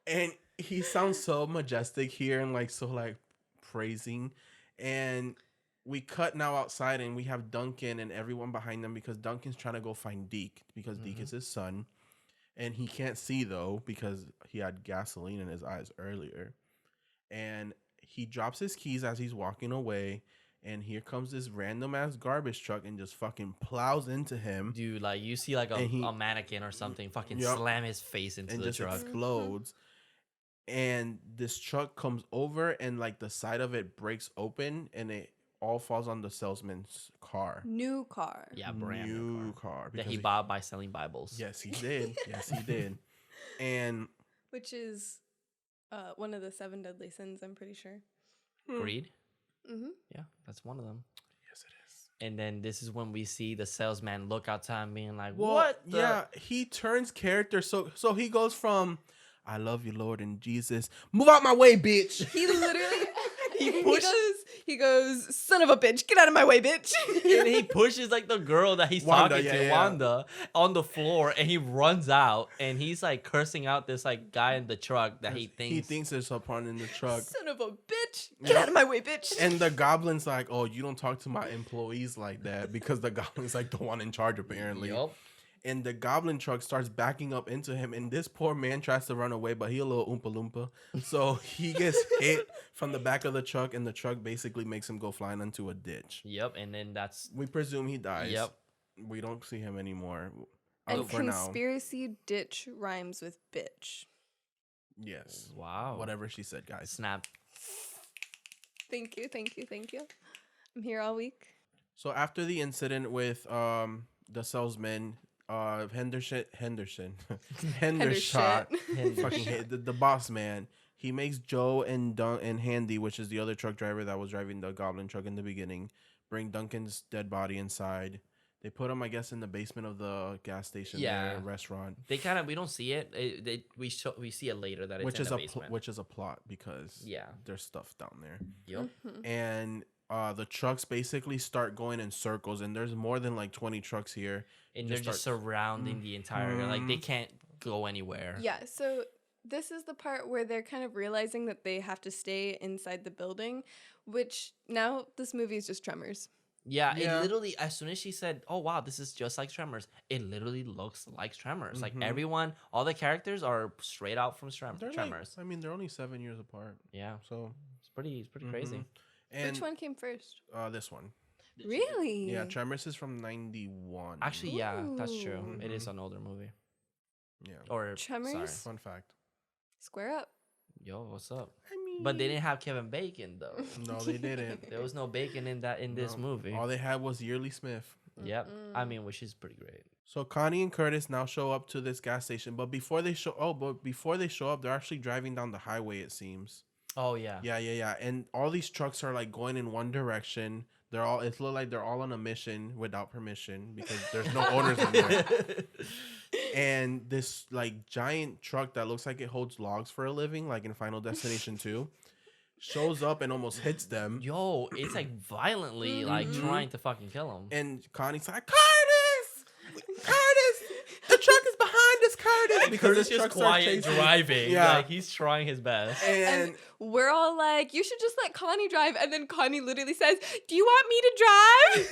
And he sounds so majestic here and like so like praising. And we cut now outside and we have Duncan and everyone behind them because Duncan's trying to go find Deke because Deke is his son. And he can't see though because he had gasoline in his eyes earlier. And he drops his keys as he's walking away. And here comes this random ass garbage truck and just fucking plows into him. Dude, like you see like And he- a mannequin or something fucking Yup. slam his face into And the just truck. explodes. And this truck comes over and like the side of it breaks open and it all falls on the salesman's car. New car. Yeah, brand new car. That because he bought by selling Bibles. Yes, he did. Yes, he did. And Which is one of the 7 deadly sins, I'm pretty sure. Greed. Mm-hmm. Yeah, that's one of them. yes, it is. And then this is when we see the salesman look outside and being like, Well, "What?" the-" yeah, he turns character. So he goes from I love you, Lord and Jesus. Move out my way, bitch. He literally He pushed- he goes, son of a bitch, get out of my way, bitch. And he pushes like the girl that he's Wanda, talking yeah, to, yeah. Wanda, on the floor, and he runs out and he's like cursing out this like guy in the truck that he thinks there's a pun in the truck. Son of a bitch, get out of my way, bitch. And the goblin's like, oh, you don't talk to my employees like that because the goblin's like the one in charge apparently. Yup. And the goblin truck starts backing up into him, and this poor man tries to run away, but he a little oompa loompa, so he gets hit from the back of the truck, and the truck basically makes him go flying into a ditch. Yep. And then that's We presume he dies. Yep. We don't see him anymore. And For now, conspiracy ditch rhymes with bitch. yes. wow. Whatever she said, guys. Snap. Thank you, thank you, thank you. I'm here all week. So after the incident with the salesman, Henderson Hendershot. fucking hate the boss man. He makes Joe and Handy, which is the other truck driver that was driving the goblin truck in the beginning, bring Duncan's dead body inside. They put him, I guess, in the basement of the gas station, Yeah. restaurant. They kind of, we don't see it. We see it later that it's Which in is the a basement. which is a plot because Yeah. there's stuff down there. Yep. And the trucks basically start going in circles, and there's more than like 20 trucks here. And they're just surrounding the entire, like they can't go anywhere. Yeah, so this is the part where they're kind of realizing that they have to stay inside the building, which now this movie is just Tremors. Yeah, Yeah. it literally, as soon as she said, "Oh wow, this is just like Tremors," it literally looks like Tremors. Like everyone, all the characters are straight out from They're Tremors. Like, I mean, they're only 7 years apart. Yeah, So it's pretty crazy. And Which one came first? This one. Really? Yeah, Tremors is from 91. Actually, yeah, that's true. Ooh. It is an older movie. Yeah. Or Tremors? sorry. Fun fact. Square up. Yo, what's up? I mean, But they didn't have Kevin Bacon though. No, they didn't. There was no Bacon in this No. movie. All they had was Yearly Smith. Yep. I mean, which is pretty great. So Connie and Curtis now show up to this gas station, but before they show up, they're actually driving down the highway. It seems. Oh yeah. Yeah. And all these trucks are like going in one direction. It looks like they're all on a mission without permission because there's no owners in there. And this like giant truck that looks like it holds logs for a living, like in Final Destination 2, shows up and almost hits them. Yo, it's like violently like trying to fucking kill him. And Connie's like, Curtis, the truck is behind us, Curtis, because Curtis this just truck starts quiet chasing. driving. Yeah. Like he's trying his best. And And we're all like, you should just let Connie drive. And then Connie literally says, do you want me to drive?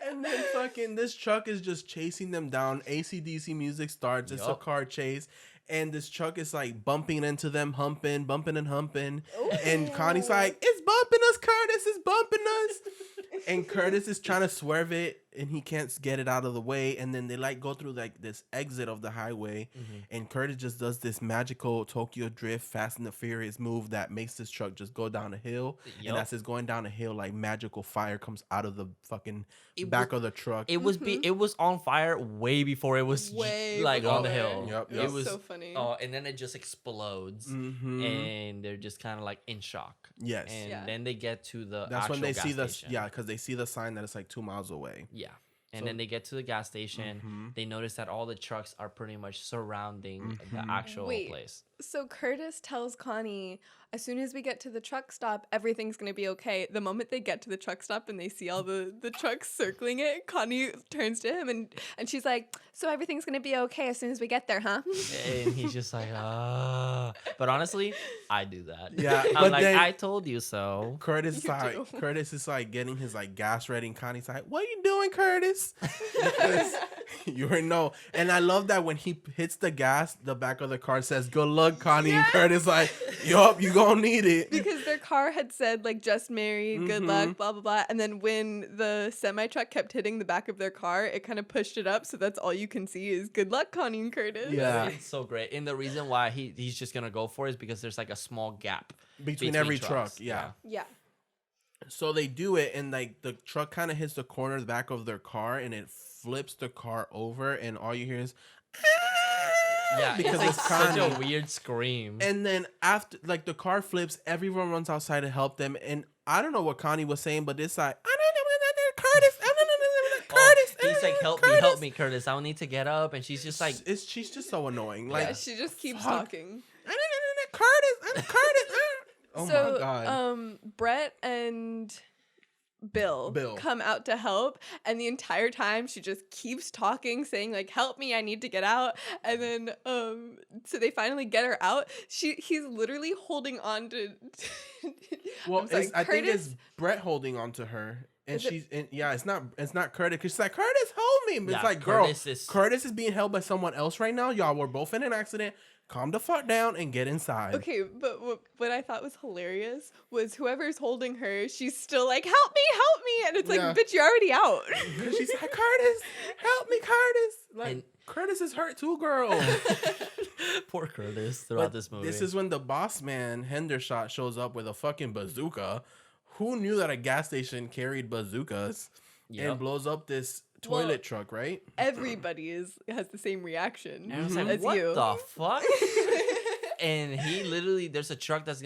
And then fucking this truck is just chasing them down. AC/DC music starts. It's a Yup. car chase. And this truck is like bumping into them, bumping and humping. And Connie's like, it's bumping us, Curtis. It's bumping us. And Curtis is trying to swerve it and he can't get it out of the way. And then they like go through like this exit of the highway. And Curtis just does this magical Tokyo Drift, Fast and the Furious move that makes this truck just go down a hill. Yup. And as it's going down a hill, like magical fire comes out of the fucking It back was- of the truck. It was it was on fire way before it was Way like on the before. hill. Yup, It yup. was so funny. Oh, and then it just explodes, Mhm. and they're just kind of like in shock. Yes. And Yeah. then they get to the That's when actual they gas see the station. because they see the sign that it's like 2 miles away. Yeah. And So- then they get to the gas station. Mhm. They notice that all the trucks are pretty much surrounding the actual Wait. place. So Curtis tells Connie, as soon as we get to the truck stop, everything's going to be okay. The moment they get to the truck stop and they see all the trucks circling it, Connie turns to him and she's like, so everything's going to be okay as soon as we get there, huh? And he's just like, ah. But honestly, I do that. Yeah, I'm but like, then- I told you so. Curtis You do. Curtis is like getting his like gas ready, and Connie's like, "What are you doing, Curtis?" Because you already know. And I love that when he hits the gas, the back of the car says, "Good luck, Connie." And Curtis like, "Yup, you gonna need it." Because their car had said like just married, good luck, blah blah blah. And then when the semi truck kept hitting the back of their car, it kind of pushed it up, so that's all you can see is good luck, Connie and Curtis. Yeah. It's so great. And the reason why he's just gonna go for it is because there's like a small gap Between every trucks. truck, yeah. Yeah. So they do it, and like the truck kind of hits the corner of the back of their car, and it flips the car over, and all you hear is, Yeah, because it's it's like such Connie. a weird scream. And then after, like the car flips, everyone runs outside to help them. And I don't know what Connie was saying, but it's like, Curtis, Curtis. He's like, help me, Curtis. I don't need to get up. And she's just like, She's just so annoying. Like, Yeah, she just keeps fuck. talking. Curtis. Oh So, my god. Brett and Bill come out to help, and the entire time she just keeps talking, saying like, "Help me, I need to get out." And then, so they finally get her out. He's literally holding on to. Well, I'm sorry, I think Curtis- it's Brett holding on to her. And Is it- she's, and yeah, it's not Curtis. Cause she's like, Curtis, hold me. But Yeah, it's like, girl, Curtis Curtis is- is being held by someone else right now. Y'all were both in an accident. Calm the fuck down and get inside. Okay, but what I thought was hilarious was whoever's holding her, she's still like, "Help me!" And it's like, Yeah. "Bitch, you're already out." And she's like, Curtis, help me, Curtis. Like, And- Curtis is hurt too, girl. poor Curtis throughout But this movie. This is when the boss man, Hendershot, shows up with a fucking bazooka. Who knew that a gas station carried bazookas? Yep. And blows up this toilet Well, truck, right? everybody has the same reaction And I was Mhm. like, as what you. the fuck? And he literally, there's a truck that's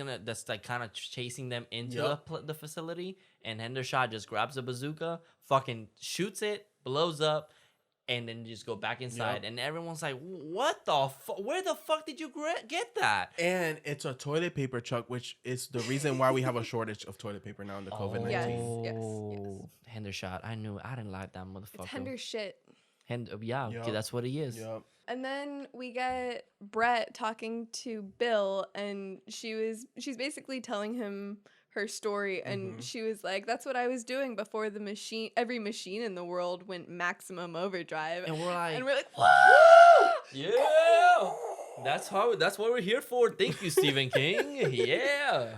like kind of chasing them into Yup. the facility, and Hendershot just grabs a bazooka, fucking shoots it, blows up, and then just go back inside. Yup. And everyone's like, what the fuck? Where the fuck did you get that? And it's a toilet paper truck, which is the reason why we have a shortage of toilet paper now in the COVID-19. Yes. Oh, Hendershot. I didn't like that motherfucker. It's Hender shit. Yeah, Yup. that's what he is. Yep. And then we get Brett talking to Bill, and she's basically telling him her story, and she was like, "That's what I was doing before every machine in the world went maximum overdrive." And we're like, "Whoa!" yeah, that's what we're here for. Thank you, Stephen King. Yeah.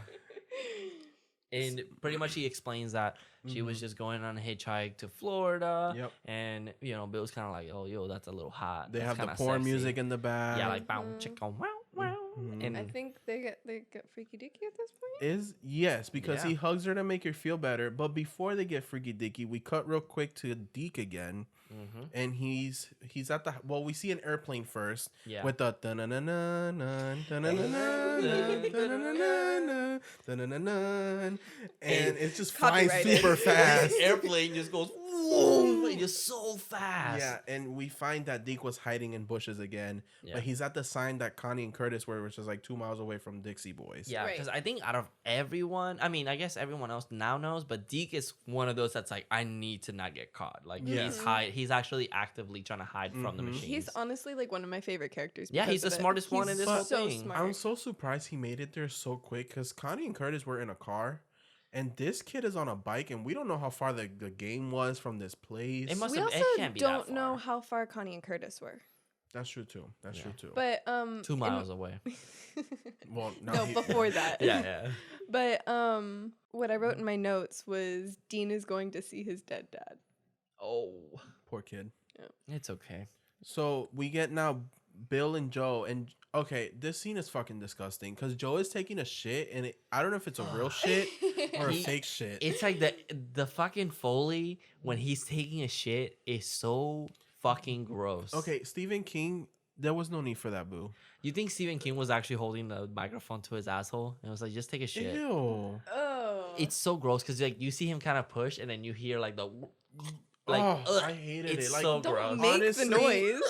And pretty much he explains that she was just going on a hitchhike to Florida. Yep. And, Bill's kind of like, oh, yo, that's a little hot. They That's have the kinda porn sexy. music in the back. Yeah, like, bow, chicka, wow, wow. And I think they get freaky dicky at this point. Yes, because Yeah. he hugs her to make her feel better. But before they get freaky dicky, we cut real quick to Deke again. And he's at the we see an airplane first Yeah. with the and it's just flying Copyrighted. super fast. airplane just goes, whoa, just so fast. Yeah, and we find that Deke was hiding in bushes again, Yeah. but he's at the sign that Connie and Curtis were, which is like 2 miles away from Dixie Boys. Yeah, Right. because I think out of everyone, I mean, I guess everyone else now knows, but Deke is one of those that's like, I need to not get caught. Like Yeah. he's actually actively trying to hide from the machines. He's honestly like one of my favorite characters. Yeah, because he's the of it. smartest one in He's this whole so thing. smart. I'm so surprised he made it there so quick because Connie and Curtis were in a car, and this kid is on a bike, and we don't know how far the game was from this place. It must We have- also it can't be that don't know far. how far Connie and Curtis were. That's true too. That's Yeah. true too. But 2 miles away. Well, now no, he- before that. Yeah. But what I wrote in my notes was Dean is going to see his dead dad. Oh, Poor kid. it's okay. So we get now Bill and Joe, and okay, this scene is fucking disgusting because Joe is taking a shit, and I don't know if it's a real shit or a He- fake shit. It's like the fucking Foley when he's taking a shit is so fucking gross. Okay, Stephen King, there was no need for that, boo. You think Stephen King was actually holding the microphone to his asshole and was like, just take a shit? Ew. Oh. It's so gross because like you see him kind of push and then you hear like the like Oh, I hated it's it. Like, so Don't gross. make Honestly- the noise.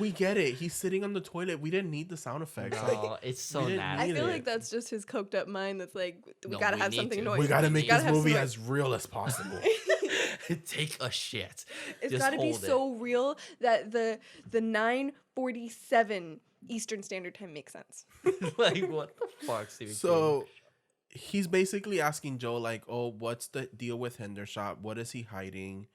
we get it. He's sitting on the toilet. We didn't need the sound effects. No, Like, it's so didn't nasty. I need feel it. like that's just his coked up mind that's like, we No, gotta we have need something to. noise. we gotta make gotta this have some movie noise. as real as possible. Take a shit. It's Just got to be hold it. so real that the 9:47 Eastern Standard Time makes sense. Like what the fuck, Stephen King? So he's basically asking Joe, like, "Oh, what's the deal with Hendershot? What is he hiding?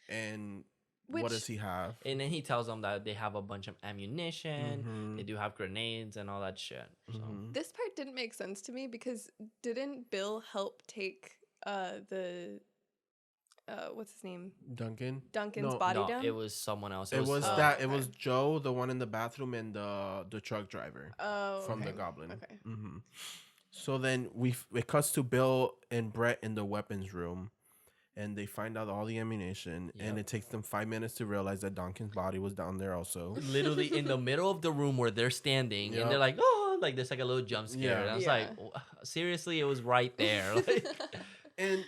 And what Which- does he have?" And then he tells them that they have a bunch of ammunition. Mhm. They do have grenades and all that shit. So. Mhm. This part didn't make sense to me because didn't Bill help take the what's his name? Duncan's No, body No, down? it was someone else. It was Oh, that. okay. It was Joe, the one in the bathroom, and the truck driver Oh, from the okay. Goblin. Okay. hmm So then it cuts to Bill and Brett in the weapons room, and they find out all the ammunition, and Yep. it takes them 5 minutes to realize that Duncan's body was down there also. Literally in the middle of the room where they're standing, Yep. and they're like, "Oh!" Like there's like a little jump scare. Yeah. And I was Yeah. like, "Seriously, it was right there." Like, And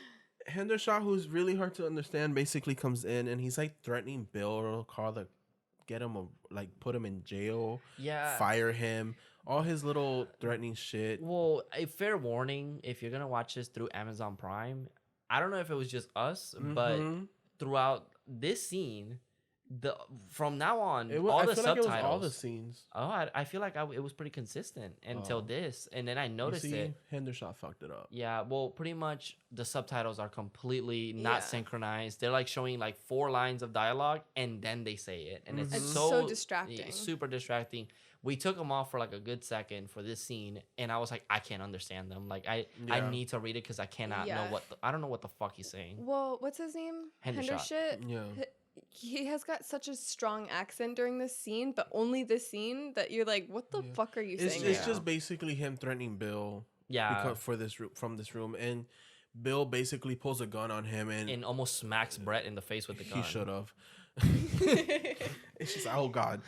Hendershot, who's really hard to understand, basically comes in and he's like threatening Bill, get him put him in jail, yeah. fire him, all his little threatening shit. Well, a fair warning: if you're gonna watch this through Amazon Prime, I don't know if it was just us, but Mhm. throughout this scene, from now on, It was, all I the feel subtitles. like it was all the scenes. Oh, I feel like it was pretty consistent until Oh. this, and then I noticed you see, it. Hendershot fucked it up. Yeah, well, pretty much the subtitles are completely not Yeah. synchronized. They're like showing like 4 lines of dialogue and then they say it, and Mhm. it's It's so, so distracting. super distracting. We took them off for like a good second for this scene, and I was like, I can't understand them. Like I Yeah. need to read it because I cannot Yeah. know I don't know what the fuck he's saying. Well, what's his name? Hendershot. Hendershot. Yeah. He has got such a strong accent during this scene, but only this scene that you're like, what the Yeah. fuck are you It's saying? Yeah. right just basically him threatening Bill Yeah, from this room, and Bill basically pulls a gun on him and almost smacks Brett in the face with the gun. he should have. And she's like, oh God.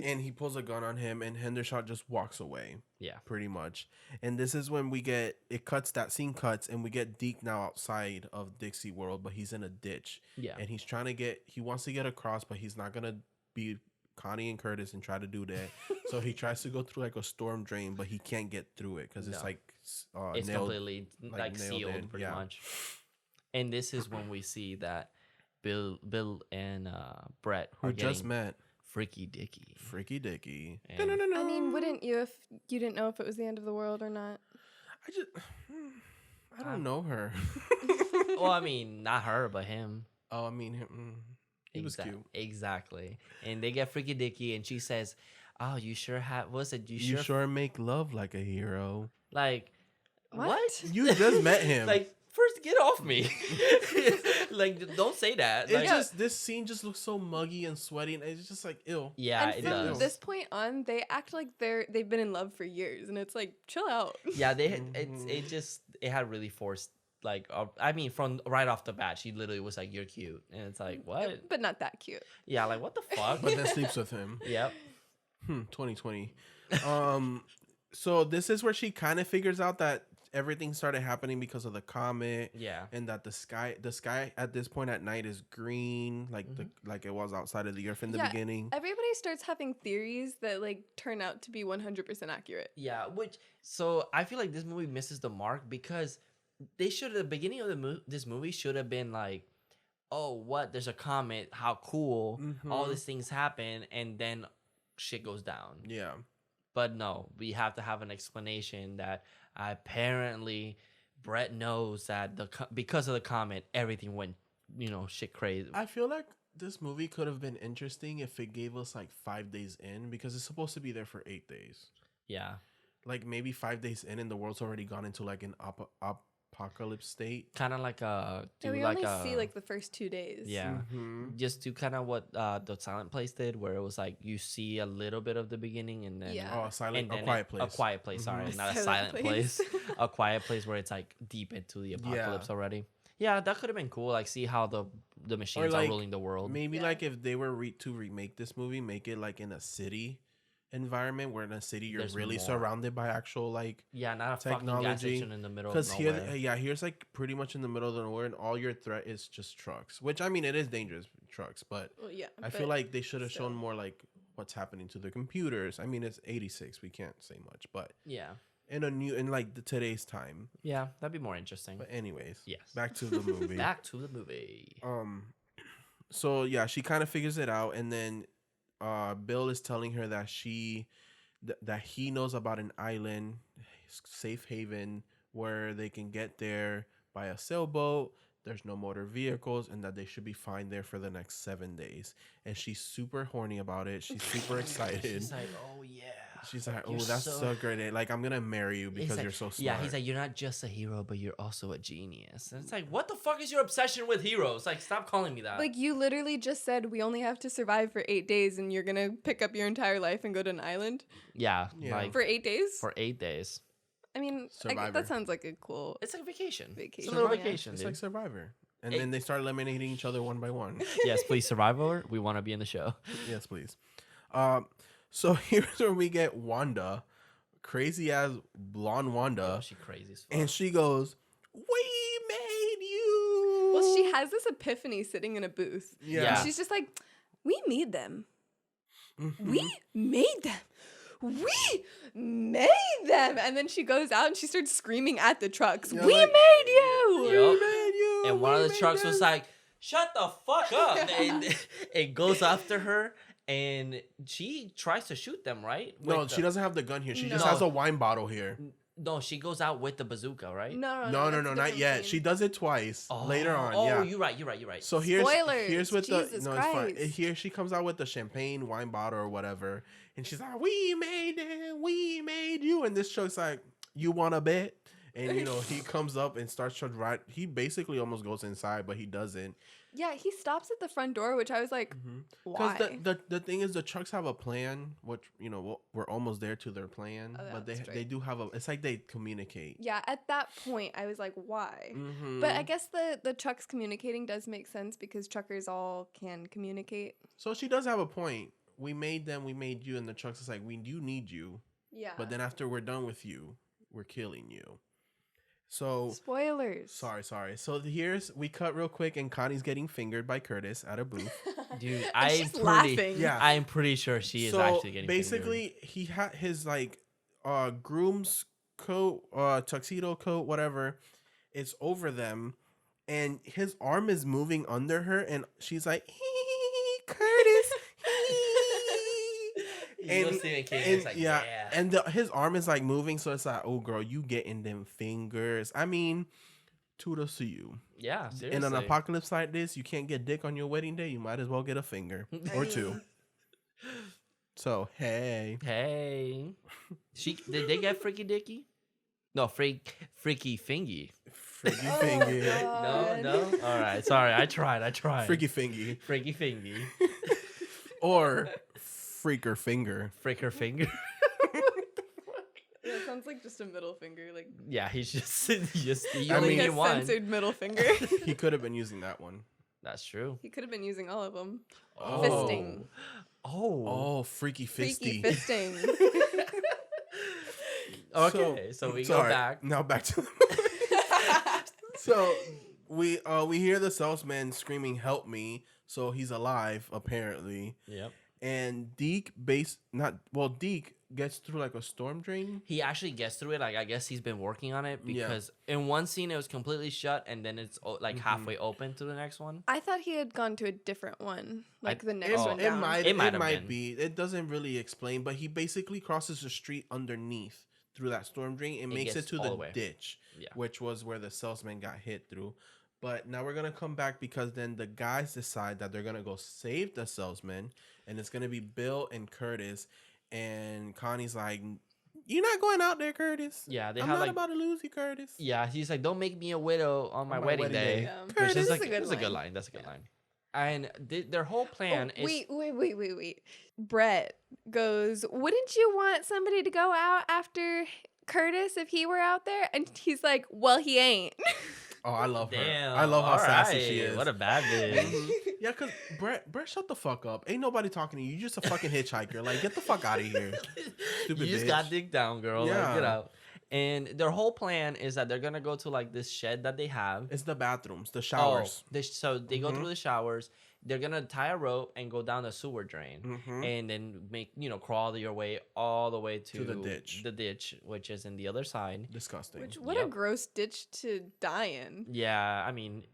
And he pulls a gun on him and Hendershot just walks away. Yeah. Pretty much. And this is when that scene cuts and we get Deke now outside of Dixie World, but he's in a ditch. Yeah. And he wants to get across, but he's not gonna be Connie and Curtis and try to do that. So he tries to go through like a storm drain, but he can't get through it because it's like it's nailed, completely like nailed sealed in. pretty much. And this is when we see that Bill and Brett who are just getting met Freaky Dicky. Freaky Dicky. And- I mean, wouldn't you if you didn't know if it was the end of the world or not? I don't know her. Well, I mean, not her, but him. Oh, I mean, he was cute. Exactly. And they get Freaky Dicky, and she says, "Oh, you sure have? What's it? You sure make love like a hero." Like what? You just met him. Like, first, get off me. Like, don't say that. Like, This scene just looks so muggy and sweaty, and it's just like ill. yeah, And it from does. this point on, they act like they've been in love for years, and it's like, chill out. Yeah, it had really forced. Like, I mean, from right off the bat, she literally was like, "You're cute," and it's like, what? But not that cute. Yeah, like what the fuck? But then sleeps with him. Yep. 2020. So this is where she kind of figures out that everything started happening because of the comet. Yeah. And that the sky at this point at night is green, like it was outside of the earth in the beginning. Everybody starts having theories that like turn out to be 100% accurate. Yeah, so I feel like this movie misses the mark because the beginning of this movie should have been like, oh, what? There's a comet. How cool. All these things happen. And then shit goes down. Yeah. But no, we have to have an explanation that apparently Brett knows that because of the comet, everything went, shit crazy. I feel like this movie could have been interesting if it gave us like 5 days in, because it's supposed to be there for 8 days. Yeah. Like maybe 5 days in and the world's already gone into like an apocalypse state. Kind of like We only see like the first 2 days. Yeah. Just do kind of what the Silent Place did, where it was like you see a little bit of the beginning and then A Quiet Place. A Quiet Place, sorry, not a silent place. A quiet place where it's like deep into the apocalypse already. Yeah, that could have been cool. Like see how the machines are ruling the world. Maybe like if they were to remake this movie, make it like in a city environment, where in a city you're really surrounded by actual like not a technology. fucking gas station in the middle of nowhere. Because here's like pretty much in the middle of nowhere, and all your threat is just trucks. Which I mean, it is dangerous trucks, but I feel like they should have shown more like what's happening to the computers. I mean, it's 86, we can't say much, but in like today's time, that'd be more interesting. But anyways, yes, back to the movie. Back to the movie. So yeah, she kind of figures it out, and then Bill is telling her that that he knows about an island, safe haven, where they can get there by a sailboat. There's no motor vehicles, and that they should be fine there for the next 7 days. And she's super horny about it. She's super excited. She's like, oh yeah. She's like, oh, that's so great. Like, I'm gonna marry you because you're so smart. Yeah, he's like, you're not just a hero, but you're also a genius. And it's like, what the fuck is your obsession with heroes? Like, stop calling me that. Like, you literally just said we only have to survive for 8 days, and you're gonna pick up your entire life and go to an island. Yeah. Like, for 8 days. For 8 days. I mean, that sounds like a cool. It's like a vacation. It's a little vacation. It's like Survivor. And then they start eliminating each other one by one. Yes, please, Survivor. We want to be in the show. Yes, please. So here's where we get Wanda, crazy ass blonde Wanda. Oh, she crazy as fuck. And she goes, "We made you." Well, she has this epiphany sitting in a booth. Yeah. She's just like, "We made them. We made them. We made them." And then she goes out and she starts screaming at the trucks. Yeah, We like, made you. We made you. And one of the trucks was like, "Shut the fuck up!" And it goes after her, and she tries to shoot them. Right? No, she doesn't have the gun here. She just has a wine bottle here. No, she goes out with the bazooka, right? No, not yet. She does it twice later on. Oh, yeah. you're right. So Spoilers. here's what Jesus it's fine. Here she comes out with the champagne wine bottle or whatever, and she's like, "We made it. We made you." And this truck's like, "You want a bet?" And he comes up and starts to ride. He basically almost goes inside, but he doesn't. Yeah, he stops at the front door, which I was like, Because why? the thing is, the trucks have a plan, which we're almost there to their plan, Oh, but that's they right. do have a. It's like they communicate. Yeah, at that point, I was like, why? Mm-hmm. But I guess the trucks communicating does make sense because truckers all can communicate. So she does have a point. We made them. We made you, and the trucks is like we do need you, Yeah. but then after we're done with you, we're killing you. So Spoilers. sorry. So we cut real quick, and Connie's getting fingered by Curtis at a booth. Dude, And I'm she's pretty. laughing. Yeah. I'm pretty sure she is actually getting basically he had his like groom's coat, tuxedo coat, whatever. It's over them, and his arm is moving under her, and she's like, Curtis. And Stephen King is like, yeah. And his arm is like moving, so it's like, oh girl, you getting them fingers. I mean, toodles to you. Yeah, seriously. In an apocalypse like this, you can't get dick on your wedding day. You might as well get a finger or two. So hey, did they get freaky dicky? No, freaky fingy. freaky Oh, finger, God. No. All right, sorry. I tried. freaky fingy, Freaky fingy. or freaker finger. Fricker finger. That sounds like just a middle finger, like Yeah, he's just you I only mean, need a one. censored middle finger. He could have been using that one. That's true. He could have been using all of them. Oh. Fisting. Oh, freaky fisty. Freaky fisting. Okay, so we go sorry, back. Now back to the So we hear the salesman screaming, "Help me!" So he's alive apparently. Yep. And Deke gets through like a storm drain. He actually gets through it. Like I guess he's been working on it Yeah. because in one scene it was completely shut and then it's like halfway open to the next one. I thought he had gone to a different one, like the next It, one it down. might It might it have might been. be. It doesn't really explain, but he basically crosses the street underneath through that storm drain and makes it gets to all the the way. ditch, Yeah. which was where the salesman got hit through. But now we're gonna come back because then the guys decide that they're gonna go save the salesman, and it's gonna be Bill and Curtis. And Connie's like, "You're not going out there, Curtis. Yeah, they I'm have not like about to lose you, Curtis." yeah, he's like, "Don't make me a widow on my wedding day." Yeah. Which Curtis, is that's like a good that's a good line. line. That's a good line. And their whole plan is Wait. Brett goes, wouldn't you want somebody to go out after Curtis if he were out there? And he's like, well, he ain't. Oh, I love her. damn. I love how all sassy she right, is. What a bad bitch. Mhm. Yeah, cause Brett, shut the fuck up. Ain't nobody talking to you. You just a fucking hitchhiker. Like, get the fuck out of here. Stupid You just bitch. got dick down, girl. Like, get Yeah. out. And their whole plan is that they're gonna go to like this shed that they have. It's the bathrooms, the showers. So they go Mhm. through the showers. They're gonna tie a rope and go down the sewer drain, Mhm. and then crawl your way all the way to the ditch. The ditch, which is in the other side. Disgusting. What a Yep. gross ditch to die in. Yeah, I mean,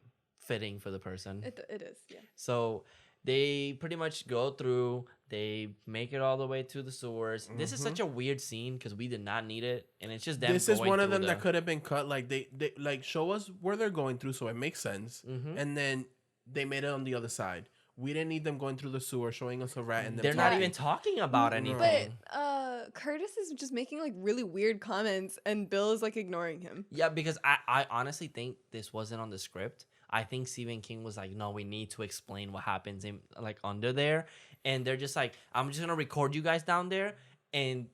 fitting for the person. It is, yeah. So they pretty much go through. They make it all the way to the sewers. This is such a weird scene because we did not need it, and it's just them. This is going one of through them that could have been cut. Like they like show us where they're going through, so it makes sense. Mhm. And then they made it on the other side. We didn't need them going through the sewer, showing us a rat, and them They're not talking. even talking about No. anything. But Curtis is just making like really weird comments and Bill is like ignoring him. Yeah, because I honestly think this wasn't on the script. I think Stephen King was like, no, we need to explain what happens in like under there. And they're just like, I'm just gonna record you guys down there. And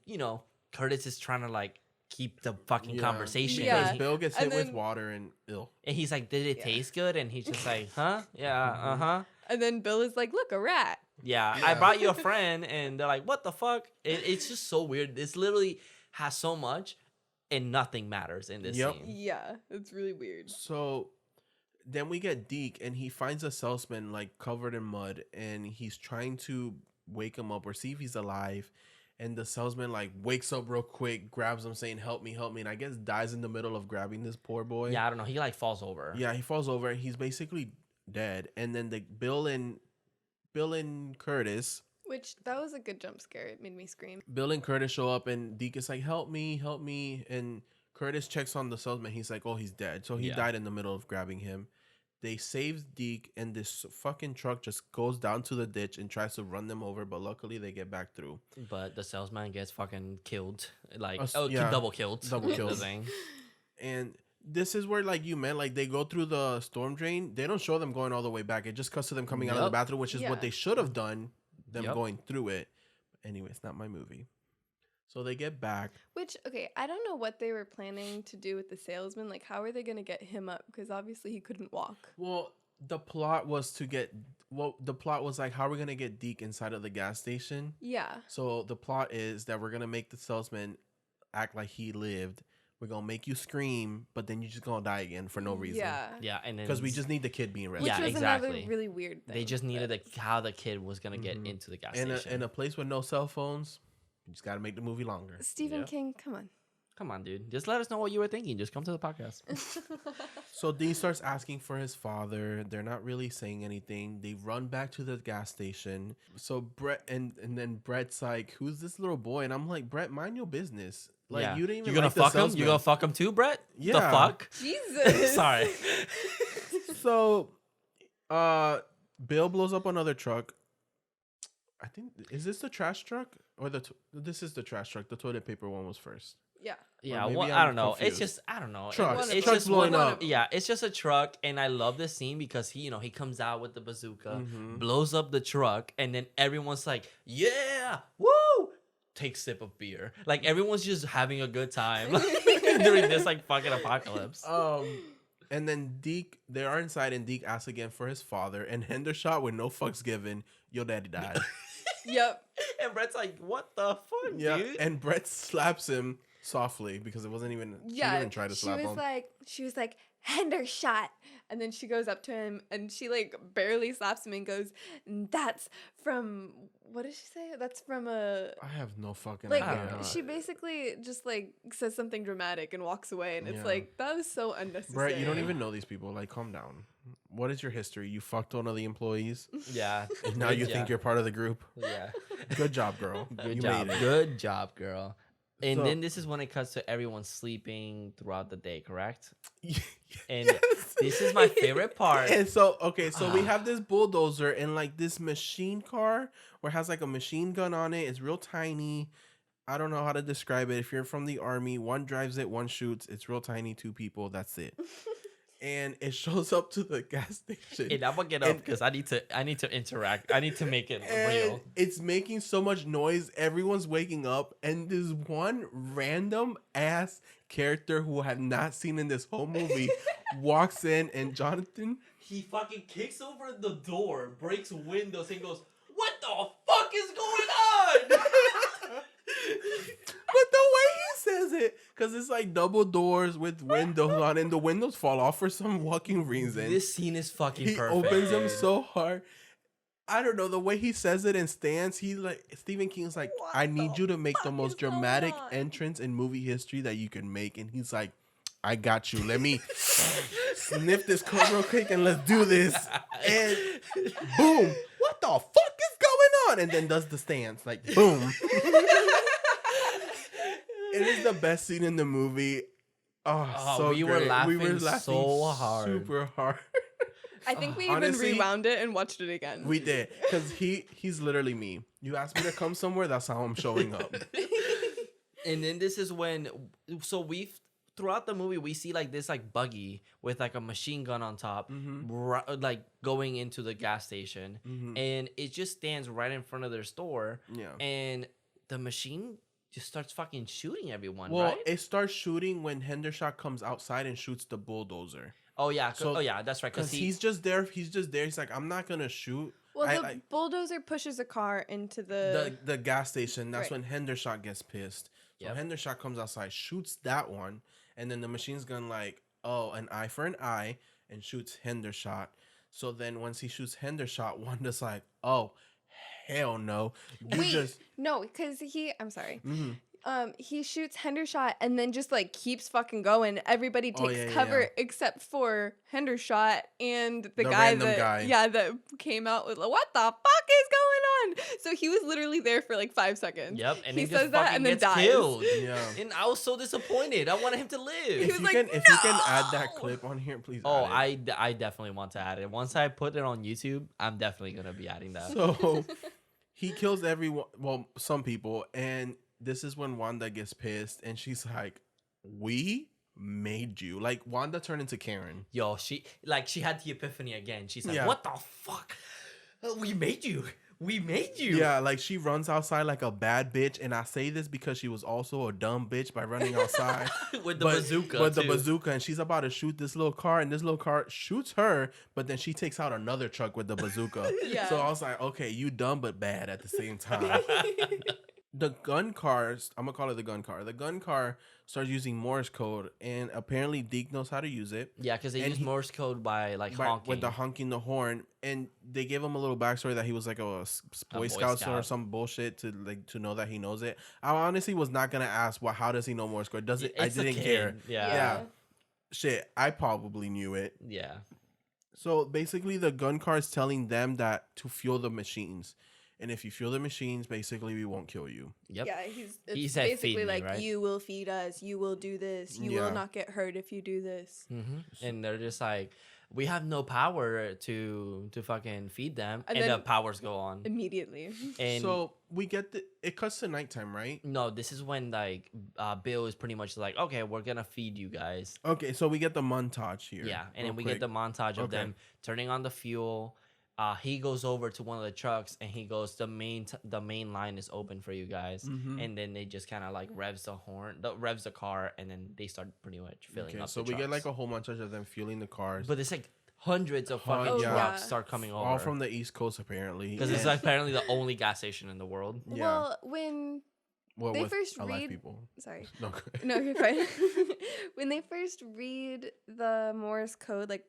Curtis is trying to like keep the fucking Yeah. conversation. Yeah. Because Bill gets And hit with then- water and ill. And he's like, did it Yeah. taste good? And he's just like, huh? Yeah, Mm-hmm. uh-huh. And then Bill is like, look, a rat. Yeah, I Yeah. brought you a friend. And they're like, what the fuck? It's just so weird. This literally has so much and nothing matters in this Yep. scene. Yeah, it's really weird. So then we get Deke, and he finds a salesman like covered in mud, and he's trying to wake him up or see if he's alive. And the salesman like wakes up real quick, grabs him, saying, "Help me, help me!" And I guess dies in the middle of grabbing this poor boy. Yeah, I don't know. He like falls over. Yeah, he falls over. He's basically dead. And then the Bill and Curtis. Which, that was a good jump scare. It made me scream. Bill and Curtis show up, and Deke is like, "Help me, help me!" And Curtis checks on the salesman. He's like, "Oh, he's dead." So he Yeah. died in the middle of grabbing him. They save Deke, and this fucking truck just goes down to the ditch and tries to run them over. But luckily, they get back through. But the salesman gets fucking killed. Like, Yeah, double killed. double in the killed. thing. And this is where, like you meant, like they go through the storm drain. They don't show them going all the way back. It just cuts to them coming out of the Yep. bathroom, which is what Yeah. they should have done. Them Yep. going through it. But anyway, it's not my movie. So they get back. Which, okay, I don't know what they were planning to do with the salesman. Like, how are they going to get him up? Because obviously he couldn't walk. Well, the plot was to get. Well, the plot was like, how are we gonna get Deke inside of the gas station? Yeah. So the plot is that we're gonna make the salesman act like he lived. We're gonna make you scream, but then you're just gonna die again for no reason. Yeah. Yeah, and then Because we just need the kid being Which rescued. Yeah, was exactly. another really weird thing. they just needed but- how the kid was gonna get Mhm. into the gas In station. a place with no cell phones, you just gotta make the movie longer. Stephen Yeah. King, come on. Come on, dude. Just let us know what you were thinking. Just come to the podcast. So Dean starts asking for his father. They're not really saying anything. They run back to the gas station. So Brett and then Brett's like, "Who's this little boy?" And I'm like, "Brett, mind your business. Like Yeah. you didn't even You gonna like the fuck him? salesman." You gonna fuck him too, Brett? The Yeah. fuck? Jesus. Sorry. So, Bill blows up another truck. I think is this the trash truck or this is the trash truck. The toilet paper one was first. Yeah. Yeah, maybe well, I'm I don't know. confused. It's just I don't know. Truck. One of It's them. just blowing one- up. Yeah, it's just a truck, and I love this scene because he comes out with the bazooka, Mhm. blows up the truck, and then everyone's like, "Yeah, woo!" Take sip of beer. Like everyone's just having a good time during this like fucking apocalypse. And then Deke, they are inside, and Deke asks again for his father, and Hendershot with no fucks given. Your daddy died. Yep. And Brett's like, "What the fuck, Yeah, dude?" and Brett slaps him softly because it wasn't even. She Yeah. didn't even try to slap him. She was like, Hendershot. And then she goes up to him and she like barely slaps him and goes, "That's from," what did she say? That's from a, I have no fucking like, I don't idea. know. she basically just like says something dramatic and walks away. And it's Yeah. like, that was so unnecessary. Brett, you don't even know these people. Like, calm down. What is your history? You fucked one of the employees, Yeah. and now you Yeah. think you're part of the group. Yeah. Good job, girl. Good you job. made it. Good job, girl. And So- then this is when it cuts to everyone sleeping throughout the day, correct? And Yes. this is my favorite part. And so, okay, so we Ah. have this bulldozer and like this machine car where it has like a machine gun on it. It's real tiny. I don't know how to describe it. If you're from the army, one drives it, one shoots. It's real tiny, two people. That's it. And it shows up to the gas station. And I'm gonna get up And- because I need to interact. I need to make it And real. it's making so much noise. Everyone's waking up, and this one random ass character who I have not seen in this whole movie walks in, and Jonathan. He fucking kicks over the door, breaks windows, and goes, "What the fuck is going on?" But the way he says it, because it's like double doors with windows on, and the windows fall off for some fucking reason. This scene is fucking He perfect. opens them dude. so hard. I don't know, the way he says it and stands, he like Stephen King's like, What I need the you to make the fuck most is going dramatic on?" entrance in movie history that you can make. And he's like, I got you. Let me sniff this coat real quick and let's do this. And boom. What the fuck is going on? And then does the stance. Like, boom. It is the best scene in the movie. Oh, Oh, so we were great. laughing so hard. Super hard. I think we Honestly, even rewound it and watched it again. We did. Because he's literally me. You asked me to come somewhere, that's how I'm showing up. And then this is when, so we've throughout the movie we see like this like buggy with like a machine gun on top, like going into the gas station, and it just stands right in front of their store, Yeah. and the machine just starts fucking shooting everyone. Well, right? it starts shooting when Hendershot comes outside and shoots the bulldozer. Oh yeah, so- oh yeah, that's right. Because Because he's just there. He's just there. He's like, I'm not gonna shoot. Well, the I- bulldozer pushes a car into the. the gas station. That's Right. when Hendershot gets pissed. So Yep. Hendershot comes outside, shoots that one, and then the machine's gun like, oh, an eye for an eye, and shoots Hendershot. So then once he shoots Hendershot, Wanda's like, oh, hell no, you Wait, just. no, because I'm sorry. Mhm. He shoots Hendershot and then just like keeps fucking going. Everybody Oh, takes yeah, yeah, cover yeah. except for Hendershot and the guy random that guy. that came out with like, what the fuck is going on? So he was literally there for like 5 seconds. yep, and he he just says that fucking and then gets dies. killed. Yeah. And I was so disappointed. I wanted him to live. If was you like, can, if you can add that "No!" clip on here, please. Oh, add it. I definitely want to add it. Once I put it on YouTube, I'm definitely gonna be adding that. So he kills everyone. Well, some people, and this is when Wanda gets pissed, and she's like, "We made you? Like Wanda turned into Karen. Yo, she had the epiphany again. She's like, Yeah. what the fuck? We made you. We made you. Yeah, like she runs outside like a bad bitch, and I say this because she was also a dumb bitch by running outside With the bazooka. With the too. bazooka, and she's about to shoot this little car, and this little car shoots her, but then she takes out another truck with the bazooka. Yeah. So I was like, okay, you dumb but bad at the same time. The gun cars, I'm gonna call it the gun car. The gun car starts using Morse code, and apparently Deke knows how to use it. Yeah, because they And use he- Morse code by honking. With the honking the horn, and they gave him a little backstory that he was like a Boy Boy Scout or Scout. some bullshit to know that he knows it. I honestly was not gonna ask how does he know Morse code? Does it? I It's a didn't kid. care. Yeah. Yeah. Shit, I probably knew it. Yeah. So basically, the gun car is telling them that to fuel the machines, and if you fuel the machines, basically we won't kill you. Yep. Yeah, He it's said, "Feed basically me," like right? you will feed us, you will do this, you Yeah. will not get hurt if you do this. And they're just like, we have no power to fucking feed them, And and the then- powers go on. Immediately. And So we get it cuts to nighttime, right? no, this is when like Bill is pretty much like, okay, we're gonna feed you guys. Okay, so we get the montage here. Yeah, and real then we quick. get the montage of Okay. them turning on the fuel. He goes over to one of the trucks and he goes, the main line is open for you guys. Mhm. And then they just kind of like revs the car, and then they start pretty much filling Okay, up. so the we get like trucks. a whole montage of them fueling the cars, But it's like hundreds of fucking Oh, trucks yeah. start coming over. all from the East Coast apparently. Because it's And- apparently the only gas station in the world. yeah. Well, when Well, they with first alive read- people. sorry. No. No, you're fine. When they first read the Morse code, like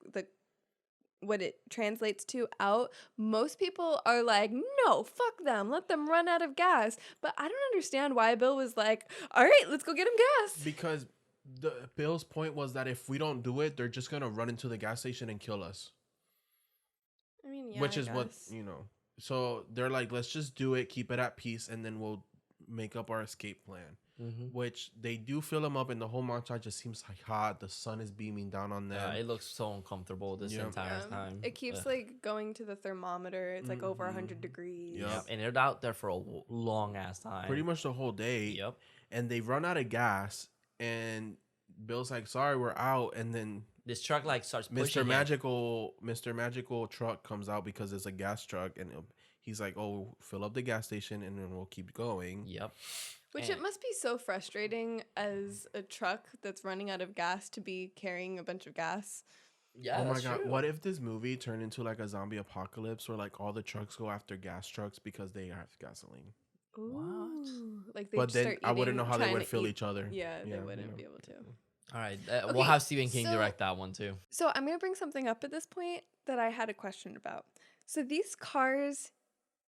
what it translates to out, most people are like, no, fuck them. Let them run out of gas. But I don't understand why Bill was like, all right, let's go get him gas. Because Bill's point was that if we don't do it, they're just gonna run into the gas station and kill us. I mean, yeah, Which I is what guess. So they're like, let's just do it, keep it at peace, and then we'll make up our escape plan. Which they do fill them up, and the whole montage just seems like hot. The sun is beaming down on them. It looks so uncomfortable this Yeah. entire time. It keeps Ugh. like going to the thermometer. It's like over 100 Mhm. degrees. Yeah. Yep. And they're out there for a long ass time. Pretty much the whole day. Yep. And they run out of gas, and Bill's like, sorry, we're out. And then This truck like starts pushing Mr. him. Mr. Magical truck comes out because it's a gas truck, and he's like, "Oh, fill up the gas station, and then we'll keep going." Yep. Which And- it must be so frustrating as a truck that's running out of gas to be carrying a bunch of gas. Yeah. Oh my that's god! true. What if this movie turned into like a zombie apocalypse, where like all the trucks go after gas trucks because they have gasoline? Ooh. Like they But then start I wouldn't know eating- how they trying would to fill eat- each other. Yeah, they wouldn't be able to. All right. Okay, We'll have Stephen King so- direct that one too. So I'm gonna bring something up at this point that I had a question about. So these cars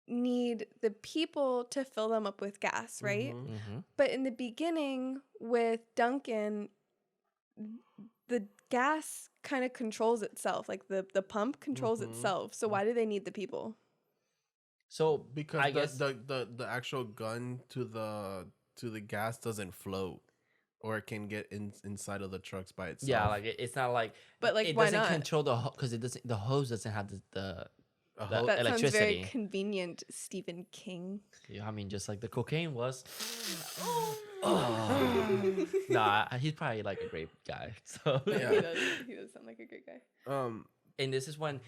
need the people to fill them up with gas, right? Mhm. Mm-hmm. But in the beginning with Duncan, the gas kind of controls itself. Like the pump controls Mhm. itself. So why do they need the people? So Because I guess the actual gun to the gas doesn't float, or it can get inside of the trucks by itself. yeah, like it's not like. But, like, it why doesn't not? control because it doesn't. The hose doesn't have the A that- hose- That sounds very electricity. convenient, Stephen King. I mean, just like the cocaine was. Oh. Nah, he's probably like a great guy. So Yeah. He does sound like a great guy. and this is when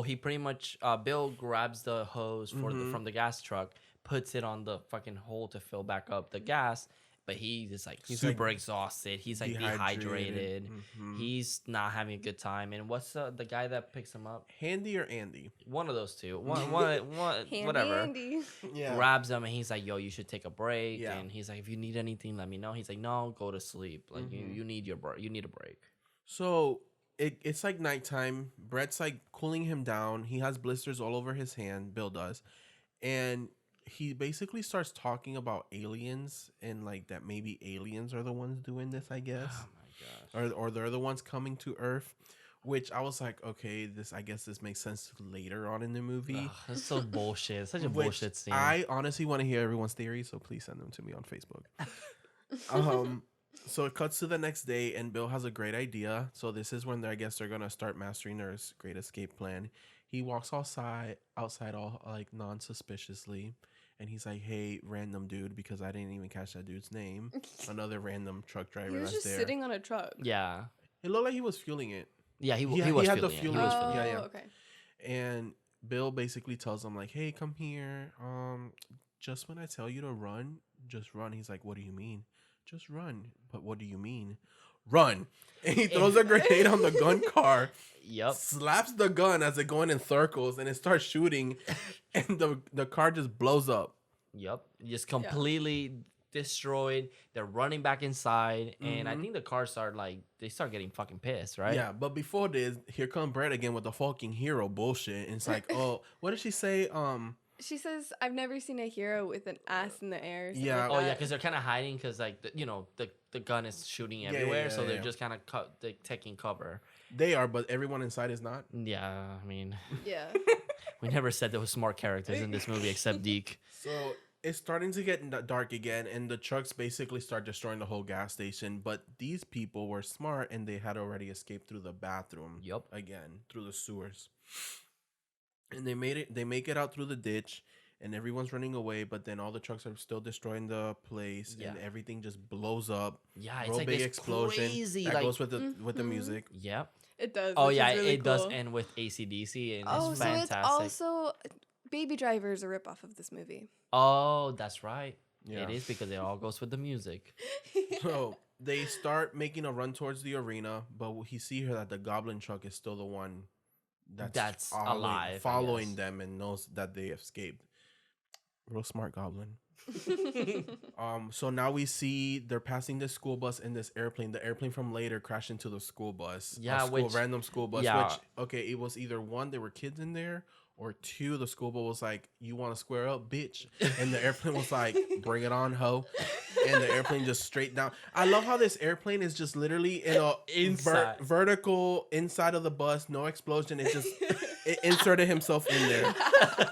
he pretty much Bill grabs the hose Mhm. from the gas truck, puts it on the fucking hole to fill back up the gas, but he's just like He's, super exhausted. He's like dehydrated. Mhm. He's not having a good time. And what's the guy that picks him up? Handy or Andy? One of those two. One Handy whatever. Andy. Yeah. Grabs him and he's like, yo, you should take a break. Yeah. And he's like, if you need anything, let me know. He's like, no, go to sleep. Like Mhm. you need your break. You need a break. So it's like nighttime. Brett's like cooling him down. He has blisters all over his hand. Bill does, and he basically starts talking about aliens and like that maybe aliens are the ones doing this. I guess, Oh my gosh. or they're the ones coming to Earth. Which I was like, okay, I guess this makes sense later on in the movie. Ugh, that's so bullshit. It's such a Which bullshit scene. I honestly want to hear everyone's theories, so please send them to me on Facebook. So it cuts to the next day, and Bill has a great idea. So this is when I guess they're gonna start mastering their great escape plan. He walks outside all like non-suspiciously, and he's like, "Hey, random dude," because I didn't even catch that dude's name. Another random truck driver He was that's just there. sitting on a truck. Yeah. It looked like he was fueling it. Yeah, he He was had the feeling it. He feeling. was Oh, feeling yeah, it. yeah. Okay. And Bill basically tells him like, "Hey, come here. Just when I tell you to run, just run." He's like, "What do you mean?" "Just run." "But what do you mean?" "Run." And he throws a grenade on the gun car. Yep. Slaps the gun as it going in circles, and it starts shooting, and the car just blows up. Yep. Just completely destroyed. They're running back inside, and I think the cars start they start getting fucking pissed, right? Yeah, but before this, here come Brett again with the fucking hero bullshit. And it's like, oh, what did she say? She says, "I've never seen a hero with an ass in the air." or something Yeah. like Oh yeah, that. because they're kind of hiding because the gun is shooting everywhere, so they're yeah. just kind of taking cover. They are, but everyone inside is not. Yeah, I mean, Yeah. we never said there was smart characters in this movie except Deke. So it's starting to get dark again, and the trucks basically start destroying the whole gas station. But these people were smart, and they had already escaped through the bathroom. Yep. Again, through the sewers. And they made it. They make it out through the ditch, and everyone's running away. But then all the trucks are still destroying the place, and everything just blows up. Yeah, it's Real like big this explosion crazy, that goes with the music. Yep. It does. Oh which yeah, is really it does cool. end with AC/DC, and Oh, it's so fantastic. it's also Baby Driver is a ripoff of this movie. Oh, that's right. Yeah. It is because it all goes with the music. So they start making a run towards the arena, but he see here that the goblin truck is still the one That's alive, I following guess. them, and knows that they escaped. Real smart goblin. So now we see they're passing this school bus and this airplane. The airplane from later crashed into the school bus. Yeah, random school bus. yeah. Which okay, it was either one, there were kids in there, or two, the school bus was like, "You want to square up, bitch?" And the airplane was like, "Bring it on, ho!" And the airplane just straight down. I love how this airplane is just literally in a Inside. vertical inside of the bus. No explosion. It inserted himself in there,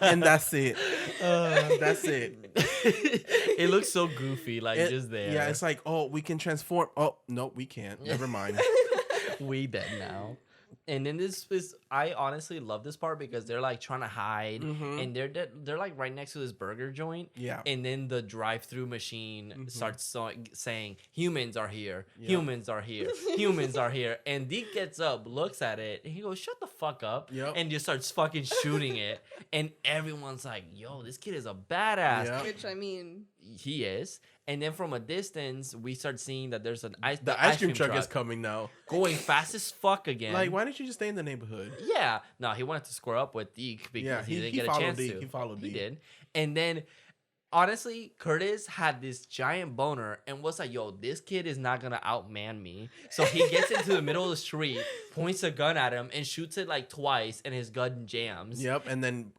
and that's it. That's it. It looks so goofy, just there. Yeah, it's like, oh, we can transform. Oh, no, we can't. Never mind. We dead now. And then I honestly love this part because they're like trying to hide, and they're like right next to this burger joint. Yeah. And then the drive-through machine starts saying, "Humans are here, Yeah. humans are here, humans are here." And Deke gets up, looks at it, and he goes, "Shut the fuck up!" Yep. And just starts fucking shooting it. And everyone's like, "Yo, this kid is a badass." Yeah. Which I mean, He is. And then from a distance, we start seeing that there's the ice cream truck is coming now. going fast as fuck again. Like, why didn't you just stay in the neighborhood? Yeah, no, he wanted to square up with Deke because he didn't get a followed chance Deke. to. He followed He Deke. did. And then, honestly, Curtis had this giant boner and was like, "Yo, this kid is not gonna outman me." So he gets into the middle of the street, points a gun at him, and shoots it like twice, and his gun jams. Yep, and then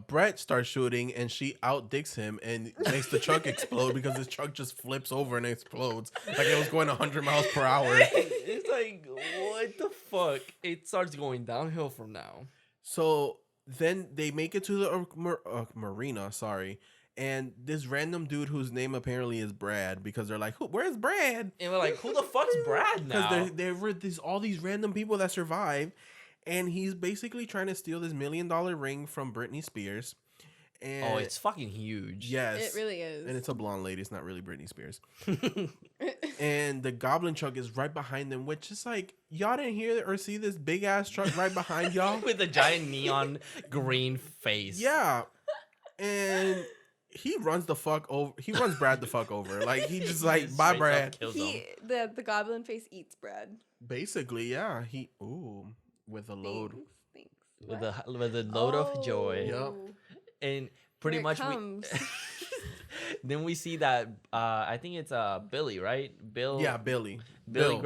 Brett starts shooting, and she outdicks him and makes the truck explode because his truck just flips over and explodes like it was going 100 miles per hour. It's like, what the fuck? It starts going downhill from now. So then they make it to the marina, sorry, and this random dude whose name apparently is Brad, because they're like, where's Brad? And we're like, who the fuck's Brad now? Because there were all these random people that survived, and he's basically trying to steal this $1 million ring from Britney Spears. And Oh, it's fucking huge. yes, it really is. and it's a blonde lady. It's not really Britney Spears. And the goblin truck is right behind them, which is like, y'all didn't hear or see this big ass truck right behind y'all? With a giant neon green face. Yeah. And he runs the fuck over. He runs Brad the fuck over. Like, he just like, Just bye, straight up Brad. kills him. The goblin face eats Brad. Basically, yeah. With a load. Thanks. With What? a load of joy. Yep. Oh, And pretty here it much comes. then we see that I think it's Billy, right? Bill. Yeah, Billy. Billy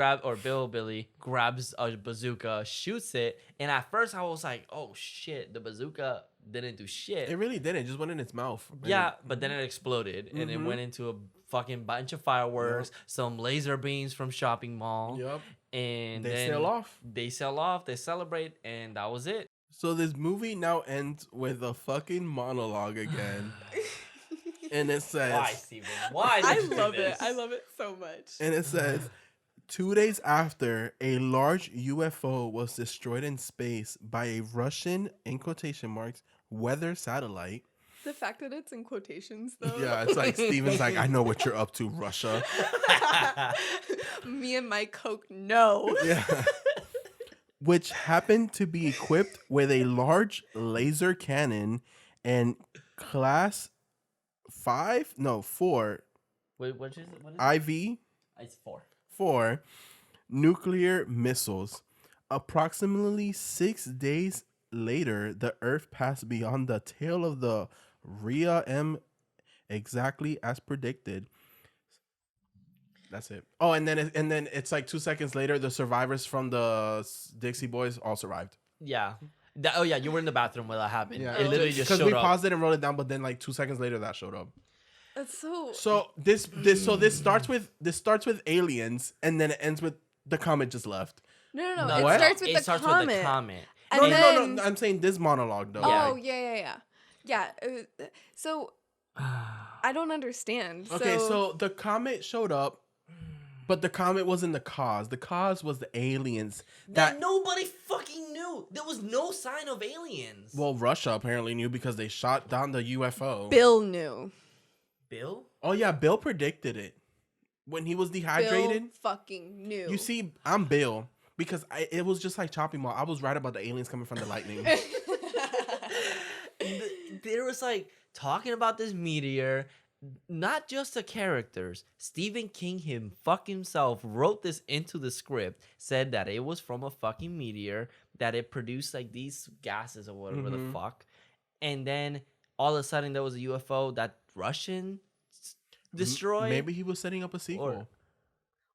grabs a bazooka, shoots it, and at first I was like, "Oh shit, the bazooka didn't do shit." It really didn't. It just went in its mouth. Yeah, but then it exploded and it went into a fucking bunch of fireworks, some laser beams from shopping mall, Yep. and They then sail off. They sell off. They celebrate, and that was it. So this movie now ends with a fucking monologue again. And it says, Why, Steven? Why? I did you do love it. this? I love it so much. and it says, 2 days after, a large UFO was destroyed in space by a Russian, in quotation marks, weather satellite. The fact that it's in quotations, though. Yeah, it's like Steven's like, I know what you're up to, Russia. Me and my Coke, no. Yeah. Which happened to be equipped with a large laser cannon and class 4 Wait, what is it? What is it? IV It's 4. 4 nuclear missiles. Approximately 6 days later, the Earth passed beyond the tail of the Rhea M exactly as predicted. That's it. Oh, and then it's like 2 seconds later, the survivors from the Dixie Boys all survived. Yeah. Oh yeah, you were in the bathroom when that happened. Yeah, It literally just because showed we up. paused it and wrote it down, but then like 2 seconds later, that showed up. That's so. So this starts with aliens, and then it ends with the comet just left. No. No, It What? starts with it the starts comet. with the comet. And No, then, no. I'm saying this monologue though. Oh, Like, yeah. So I don't understand. okay, so the comet showed up, but the comet wasn't the cause. The cause was the aliens. That nobody fucking knew. There was no sign of aliens. Well, Russia apparently knew because they shot down the UFO. Bill knew. Bill? Oh yeah, Bill predicted it when he was dehydrated. Bill fucking knew. You see, I'm Bill because it was just like chopping mall. I was right about the aliens coming from the lightning. There was like talking about this meteor, not just the characters. Stephen King himself wrote this into the script, said that it was from a fucking meteor, that it produced like these gases or whatever the fuck. And then all of a sudden there was a UFO that Russian destroyed. Maybe he was setting up a sequel.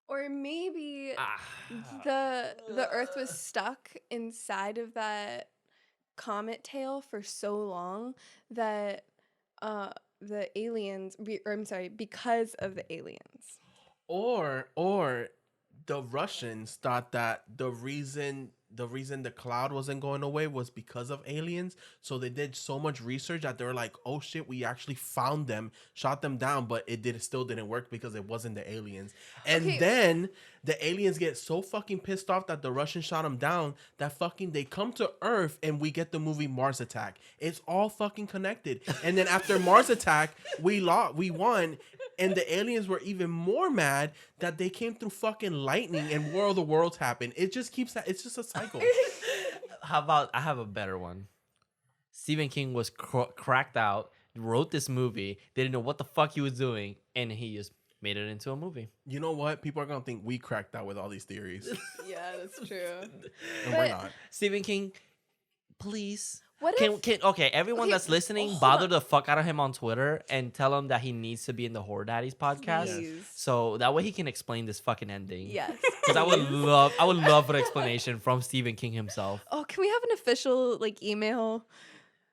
Or maybe the Earth was stuck inside of that comet tail for so long that the aliens, because of the aliens. Or the Russians thought that the reason the cloud wasn't going away was because of aliens. So they did so much research that they were like, oh shit, we actually found them, shot them down, but it still didn't work because it wasn't the aliens. And then the aliens get so fucking pissed off that the Russians shot them down that fucking they come to Earth and we get the movie Mars Attack. It's all fucking connected. And then after Mars Attack, we won. And the aliens were even more mad that they came through fucking lightning and War of the Worlds happened. It just keeps that. It's just a cycle. How about I have a better one? Stephen King was cracked out, wrote this movie, didn't know what the fuck he was doing, and he just made it into a movie. You know what? People are going to think we cracked out with all these theories. Yeah, that's true. And we're not. Stephen King, please. What Okay, everyone Okay, that's listening, hold bother on. the fuck out of him on Twitter and tell him that he needs to be in the Horror Daddies podcast. Please. So that way he can explain this fucking ending. Yes. Because I would love an explanation from Stephen King himself. Oh, can we have an official email?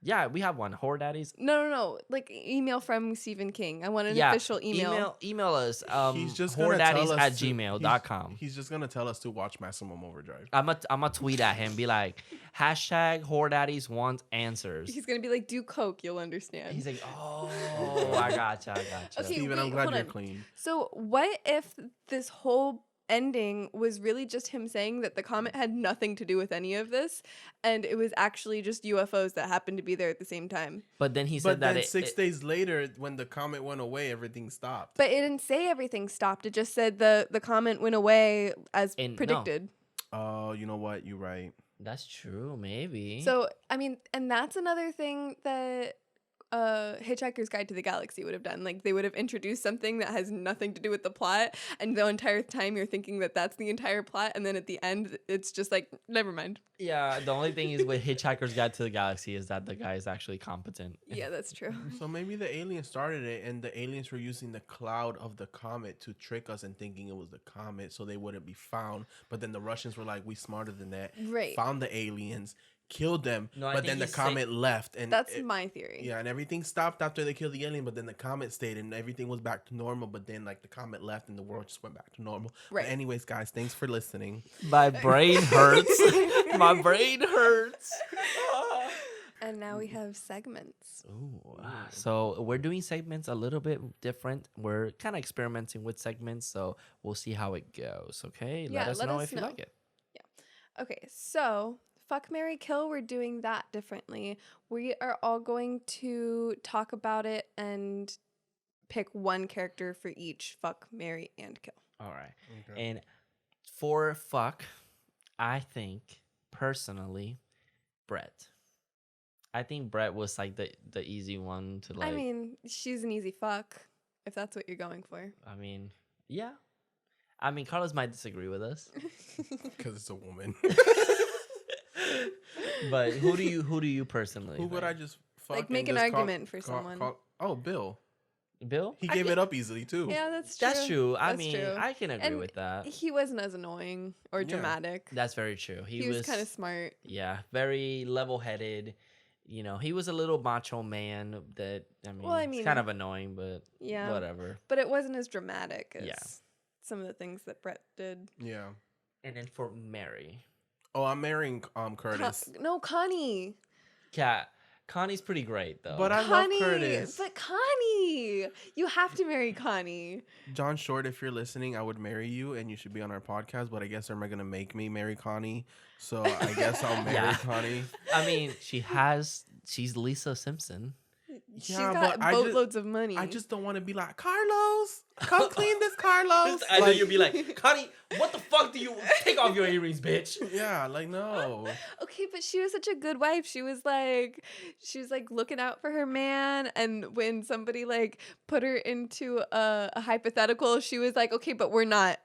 Yeah, we have one. Horror Daddies. No. Email from Stephen King. I want an official email. Email us. He's just gonna tell us horrordaddies@gmail.com. He's just going to tell us to watch Maximum Overdrive. I'm a tweet at him, be like, #Horror Daddies want answers. He's gonna be like, do coke, you'll understand. He's like, oh, I gotcha. Okay, Steven, I'm wait, glad hold you're on. clean. So what if this whole ending was really just him saying that the comet had nothing to do with any of this, and it was actually just UFOs that happened to be there at the same time? But then he But said that then 6 days later, when the comet went away, everything stopped. But it didn't say everything stopped. It just said the comet went away as And no. predicted. Oh, you know what? You're right. That's true, maybe. So, I mean, and that's another thing that Hitchhiker's Guide to the Galaxy would have done. Like, they would have introduced something that has nothing to do with the plot, and the entire time you're thinking that that's the entire plot, and then at the end, it's just like, never mind. yeah, the only thing is with Hitchhiker's Guide to the Galaxy is that the guy is actually competent. Yeah, that's true. So maybe the aliens started it, and the aliens were using the cloud of the comet to trick us and thinking it was the comet, so they wouldn't be found. But then the Russians were like, "We smarter than that." Right. Found the aliens, killed them, No, I but think then the he's saying- comet left, and That's my theory. yeah, and everything stopped after they killed the alien. But then the comet stayed, and everything was back to normal. But then the comet left, and the world just went back to normal. Right. But anyways, guys, thanks for listening. My brain hurts. My brain hurts. And now we have segments. Ooh, so we're doing segments a little bit different. We're kind of experimenting with segments, so we'll see how it goes. Okay, Yeah, let us know if you like it. Okay, so Fuck, Marry, Kill, we're doing that differently. We are all going to talk about it and pick one character for each fuck, marry, and kill. All right. Okay. And for fuck, I think personally, Brett. I think Brett was like the easy one to like. I mean, she's an easy fuck, if that's what you're going for. I mean, yeah. I mean, Carlos might disagree with us, Because it's a woman. but who do you personally? Who would think? I just fuck? Like, and make an just argument for someone. Oh, Bill. Bill? He I gave think- it up easily too. Yeah, that's true. That's true. I That's mean, true. I can agree And with that. He wasn't as annoying or Yeah. dramatic. That's very true. He was kind of smart. yeah, very level-headed. You know, he was a little macho man that Well, I it's mean, kind of annoying, but Yeah. whatever. But it wasn't as dramatic as Yeah. some of the things that Brett did. Yeah. And then for Mary, Oh, I'm marrying Curtis. No, Connie. Cat, Connie's pretty great though. But I love Connie. Curtis. But Connie. You have to marry Connie. John Short, if you're listening, I would marry you and you should be on our podcast. But I guess they're going to make me marry Connie. So I guess I'll marry Yeah. Connie. I mean, she's Lisa Simpson. She's Yeah, got but I just- boatloads of money. I just don't want to be like, Carlos, come clean this, Carlos. I know Like, you'll be like, Connie, what the fuck do you take off your earrings, bitch? yeah, like, no. Okay, but she was such a good wife. She was like looking out for her man, and when somebody like put her into a hypothetical, she was like, okay, but we're not.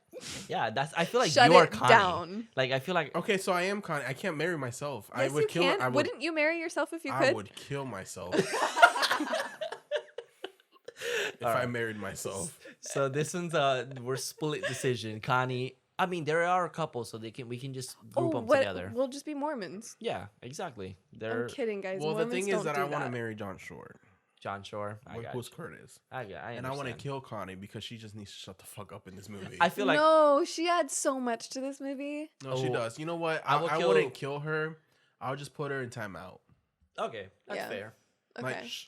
Yeah, I feel like Shut you're it Connie. down. Like I feel like Okay, so I am Connie. I can't marry myself. I Yes, would you kill. can. I would. Wouldn't you marry yourself if you I could? would kill myself if All I right. married myself. So this one's we're split decision. Connie, I mean there are a couple, so we can just group them together. We'll just be Mormons. Yeah, exactly. They're I'm kidding, guys. Well, the Mormons thing is don't that do I want to marry John Short. John Shore. I got Who's you. Curtis? I And I understand. want to kill Connie because she just needs to shut the fuck up in this movie. I feel like no, she adds so much to this movie. No, she Oh. does. You know what? I I, will I kill- wouldn't kill her. I'll just put her in timeout. okay, that's Yeah. fair. Okay. Like, shh,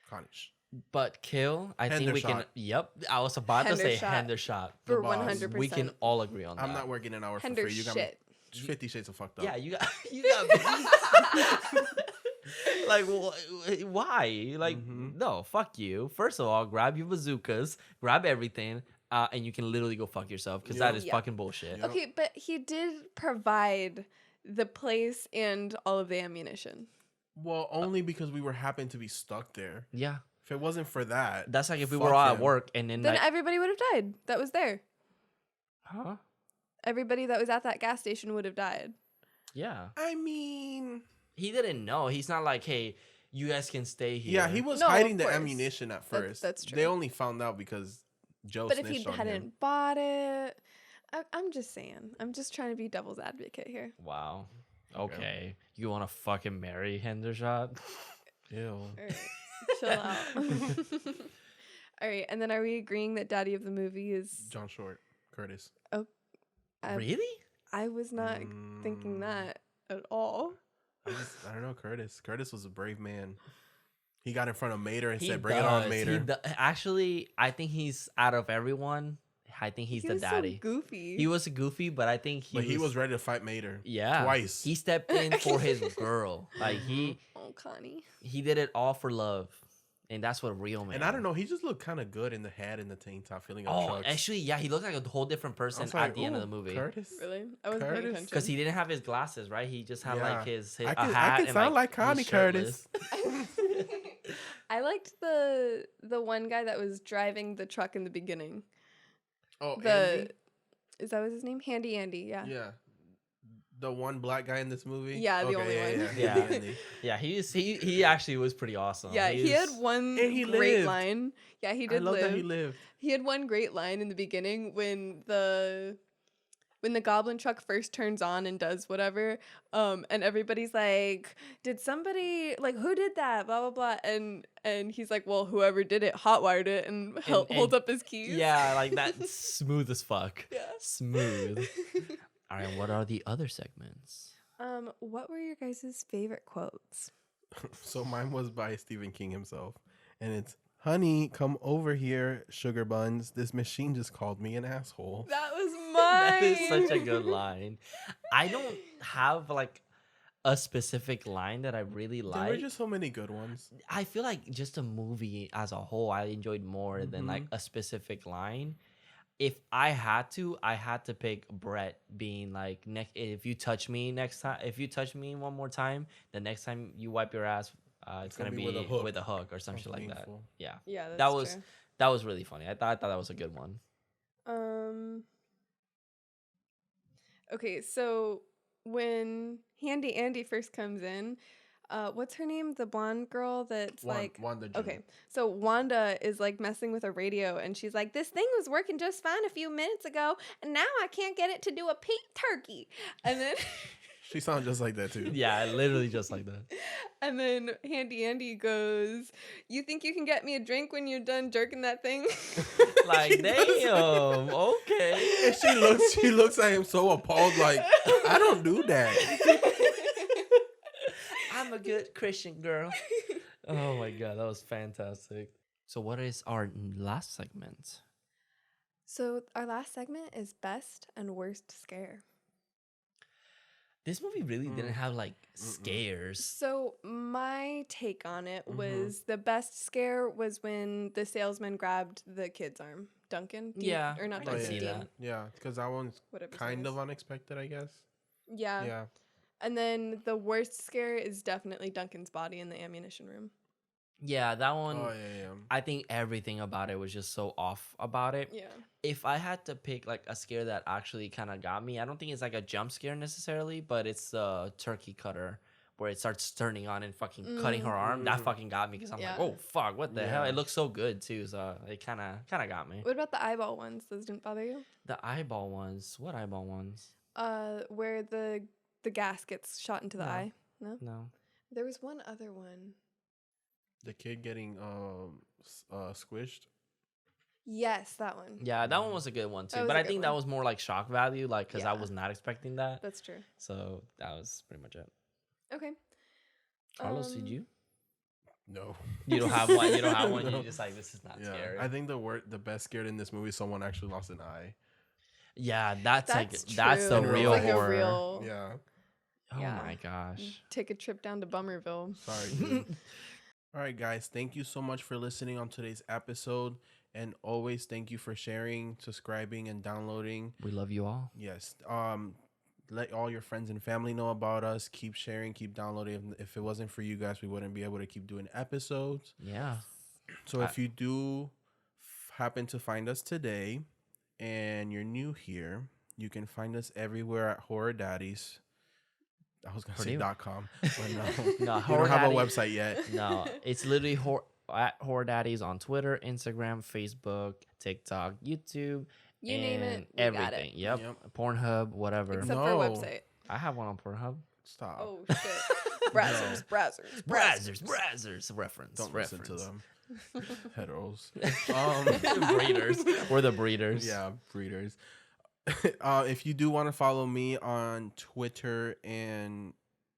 Connie, shh. But kill, I think we can. Hendershot. Yep, I was about to say Hendershot. Hendershot. The For boss. 100%. We can all agree on that. I'm not working an hour for Hender free. You got me shit. 50 Shades of fucked up. Yeah, you got you got like why? Like Mhm. no, fuck you. First of all, grab your bazookas, grab everything, and you can literally go fuck yourself because that Yeah. is Yeah. fucking bullshit. Yeah. Okay, but he did provide the place and all of the ammunition. Well, only because we were happened to be stuck there. Yeah, If it wasn't for that, that's like if we fuck were all at him. work and then Then like, everybody would have died. That was there. huh? Everybody that was at that gas station would have died. Yeah, I mean, he didn't know. He's not like, hey, you guys can stay here. yeah, he was No, of hiding the course. ammunition at first. That's true. They only found out because Joe But if he snitched on him. hadn't bought it, I'm just saying. I'm just trying to be devil's advocate here. Wow. Okay, you want to fucking marry Hendershot? Ew. All right, chill out. All right, and then are we agreeing that Daddy of the movie is? John Short, Curtis. I- Really? I was not thinking Mm, that at all. I don't know, Curtis. Curtis was a brave man. He got in front of Mater and He said, "Bring it on, does. He Mater." actually, I think he's out of everyone. I think he's He the was daddy. so goofy. He was goofy, but I think But he was ready to fight Mater. yeah twice. He stepped in for his girl. Like Oh, Connie. he did it all for love, and that's what a real man. And I don't know, he just looked kind of good in the hat and the tank top, feeling of Oh, trucks. actually, yeah, he looked like a whole different I person was at like, the end of the "Ooh, movie. Curtis. Really? I wasn't paying Curtis? attention. Because he didn't have his glasses, right? He just had like his I a can, hat I can and sound like he's Connie Curtis. shirtless. I liked the one guy that was driving the truck in the beginning. Oh, The Andy? is that was his name? Handy Andy. Yeah. Yeah. The one black guy in this movie? Yeah, the only one. Yeah, Yeah. Handy Andy. Yeah, he actually was pretty awesome. Yeah, he had was- one And he great lived. line. Yeah, he I did love live. that he lived. He had one great line in the beginning when the goblin truck first turns on and does whatever, and everybody's like, did somebody, like, who did that, blah blah blah, and he's like, well, whoever did it hotwired it and, holds up his keys. Yeah, like that smooth as fuck. Yeah. Smooth. All right, what are the other segments? What were your guys' favorite quotes? So mine was by Stephen King himself. And it's, "Honey, come over here, sugar buns. This machine just called me an asshole." That was mine. That is such a good line. I don't have like a specific line that I really There like. were just so many good ones. I feel like just a movie as a whole, I enjoyed more than like Mhm. a specific line. If I had to pick Brett being like, if you touch me next time, if you touch me one more time, the next time you wipe your ass, it's gonna be with a hook or some Sounds shit like that. painful. Yeah, Yeah, that that's was true. that was really funny. I thought that was a good one. Okay, so when Handy Andy first comes in, what's her name? The blonde girl that's like Wanda June. okay. So Wanda is like messing with a radio and she's like, "This thing was working just fine a few minutes ago, and now I can't get it to do a pink turkey." And then She sounds just like that too. Yeah, literally just like that. and then Handy Andy goes, "You think you can get me a drink when you're done jerking that thing?" Like, She does. damn, okay. And she looks at him so appalled, like, I don't do that. I'm a good Christian girl. Oh my god, that was fantastic. So what is our last segment? So our last segment is best and worst scare. This movie really didn't have like scares. So my take on it Mhm. was the best scare was when the salesman grabbed the kid's arm. Duncan? Yeah, Or not I Oh, can Duncan, see Dean. that. Yeah, because that one's Whatever his kind name of is. unexpected, I guess. Yeah. Yeah. And then the worst scare is definitely Duncan's body in the ammunition room. Yeah, that one. Oh yeah. I think everything about it was just so off about it. Yeah. If I had to pick like a scare that actually kind of got me, I don't think it's like a jump scare necessarily, but it's the turkey cutter where it starts turning on and fucking cutting her arm. That fucking got me because I'm like, Yeah. oh fuck, what the hell? Yeah. It looks so good too, so it kind of got me. What about the eyeball ones? Those didn't bother you? The eyeball ones. What eyeball ones? Where the gas gets shot into the No. eye. No? No. There was one other one. The kid getting squished. Yes, that one. Yeah, that one was a good one That too. was But a I good think that one. was more like shock value, like because I Yeah. was not expecting that. That's true. So that was pretty much it. Okay. Carlos, did you? No. You don't have one. You don't have one. No. You're just like, this is not scary. I think the best scared in this movie, someone actually lost an eye. Yeah, that's like That's that's the true. real It's like horror. a real Yeah. Oh Yeah. my gosh. take a trip down to Bummerville. Sorry, dude. All right, guys. Thank you so much for listening on today's episode. And always thank you for sharing, subscribing, and downloading. We love you all. Yes. Let all your friends and family know about us. Keep sharing, keep downloading. If it wasn't for you guys, we wouldn't be able to keep doing episodes. Yeah. So if you do happen to find us today and you're new here, you can find us everywhere at Horror Daddies. I was gonna say .com, but no, No, we Horror don't have a Daddy- website yet. No, it's literally at Horror Daddies on Twitter, Instagram, Facebook, TikTok, YouTube. You name it, and we got everything. it. Yep. Pornhub, whatever. Except for No. website. I have one on Pornhub. Stop. Oh shit. Brazzers, brazzers, Brazzers. Reference. Don't listen to them. Heteros. Breeders. We're the breeders. Yeah, breeders. If you do want to follow me on Twitter and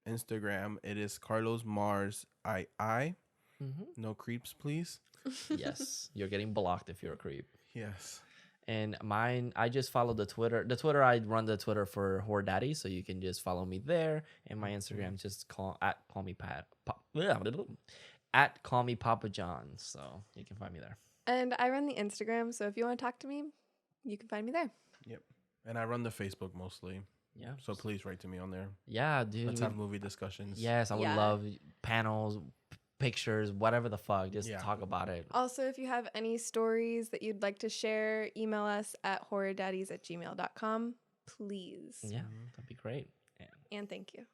Instagram, it is Carlos Mars II. Mhm. No creeps, please. Yes. You're getting blocked if you're a creep. Yes. And mine, I just follow the Twitter. I run the Twitter for Horror Daddy, so you can just follow me there. And my Instagram, just call me at call me Papa John. So you can find me there. And I run the Instagram, so if you want to talk to me, you can find me there. Yep. And I run the Facebook mostly. Yeah. So please write to me on there. Yeah, dude. Let's have movie discussions. Yes, I would Yeah. love panels, pictures, whatever the fuck. Just Yeah. talk about it. Also, if you have any stories that you'd like to share, email us at horrordaddies@gmail.com, please. Yeah, that'd be great. And thank you.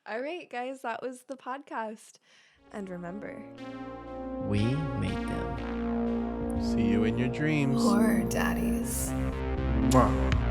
All right, guys, that was the podcast. And remember, We made them. See you in your dreams. Horror Daddies. Mwah.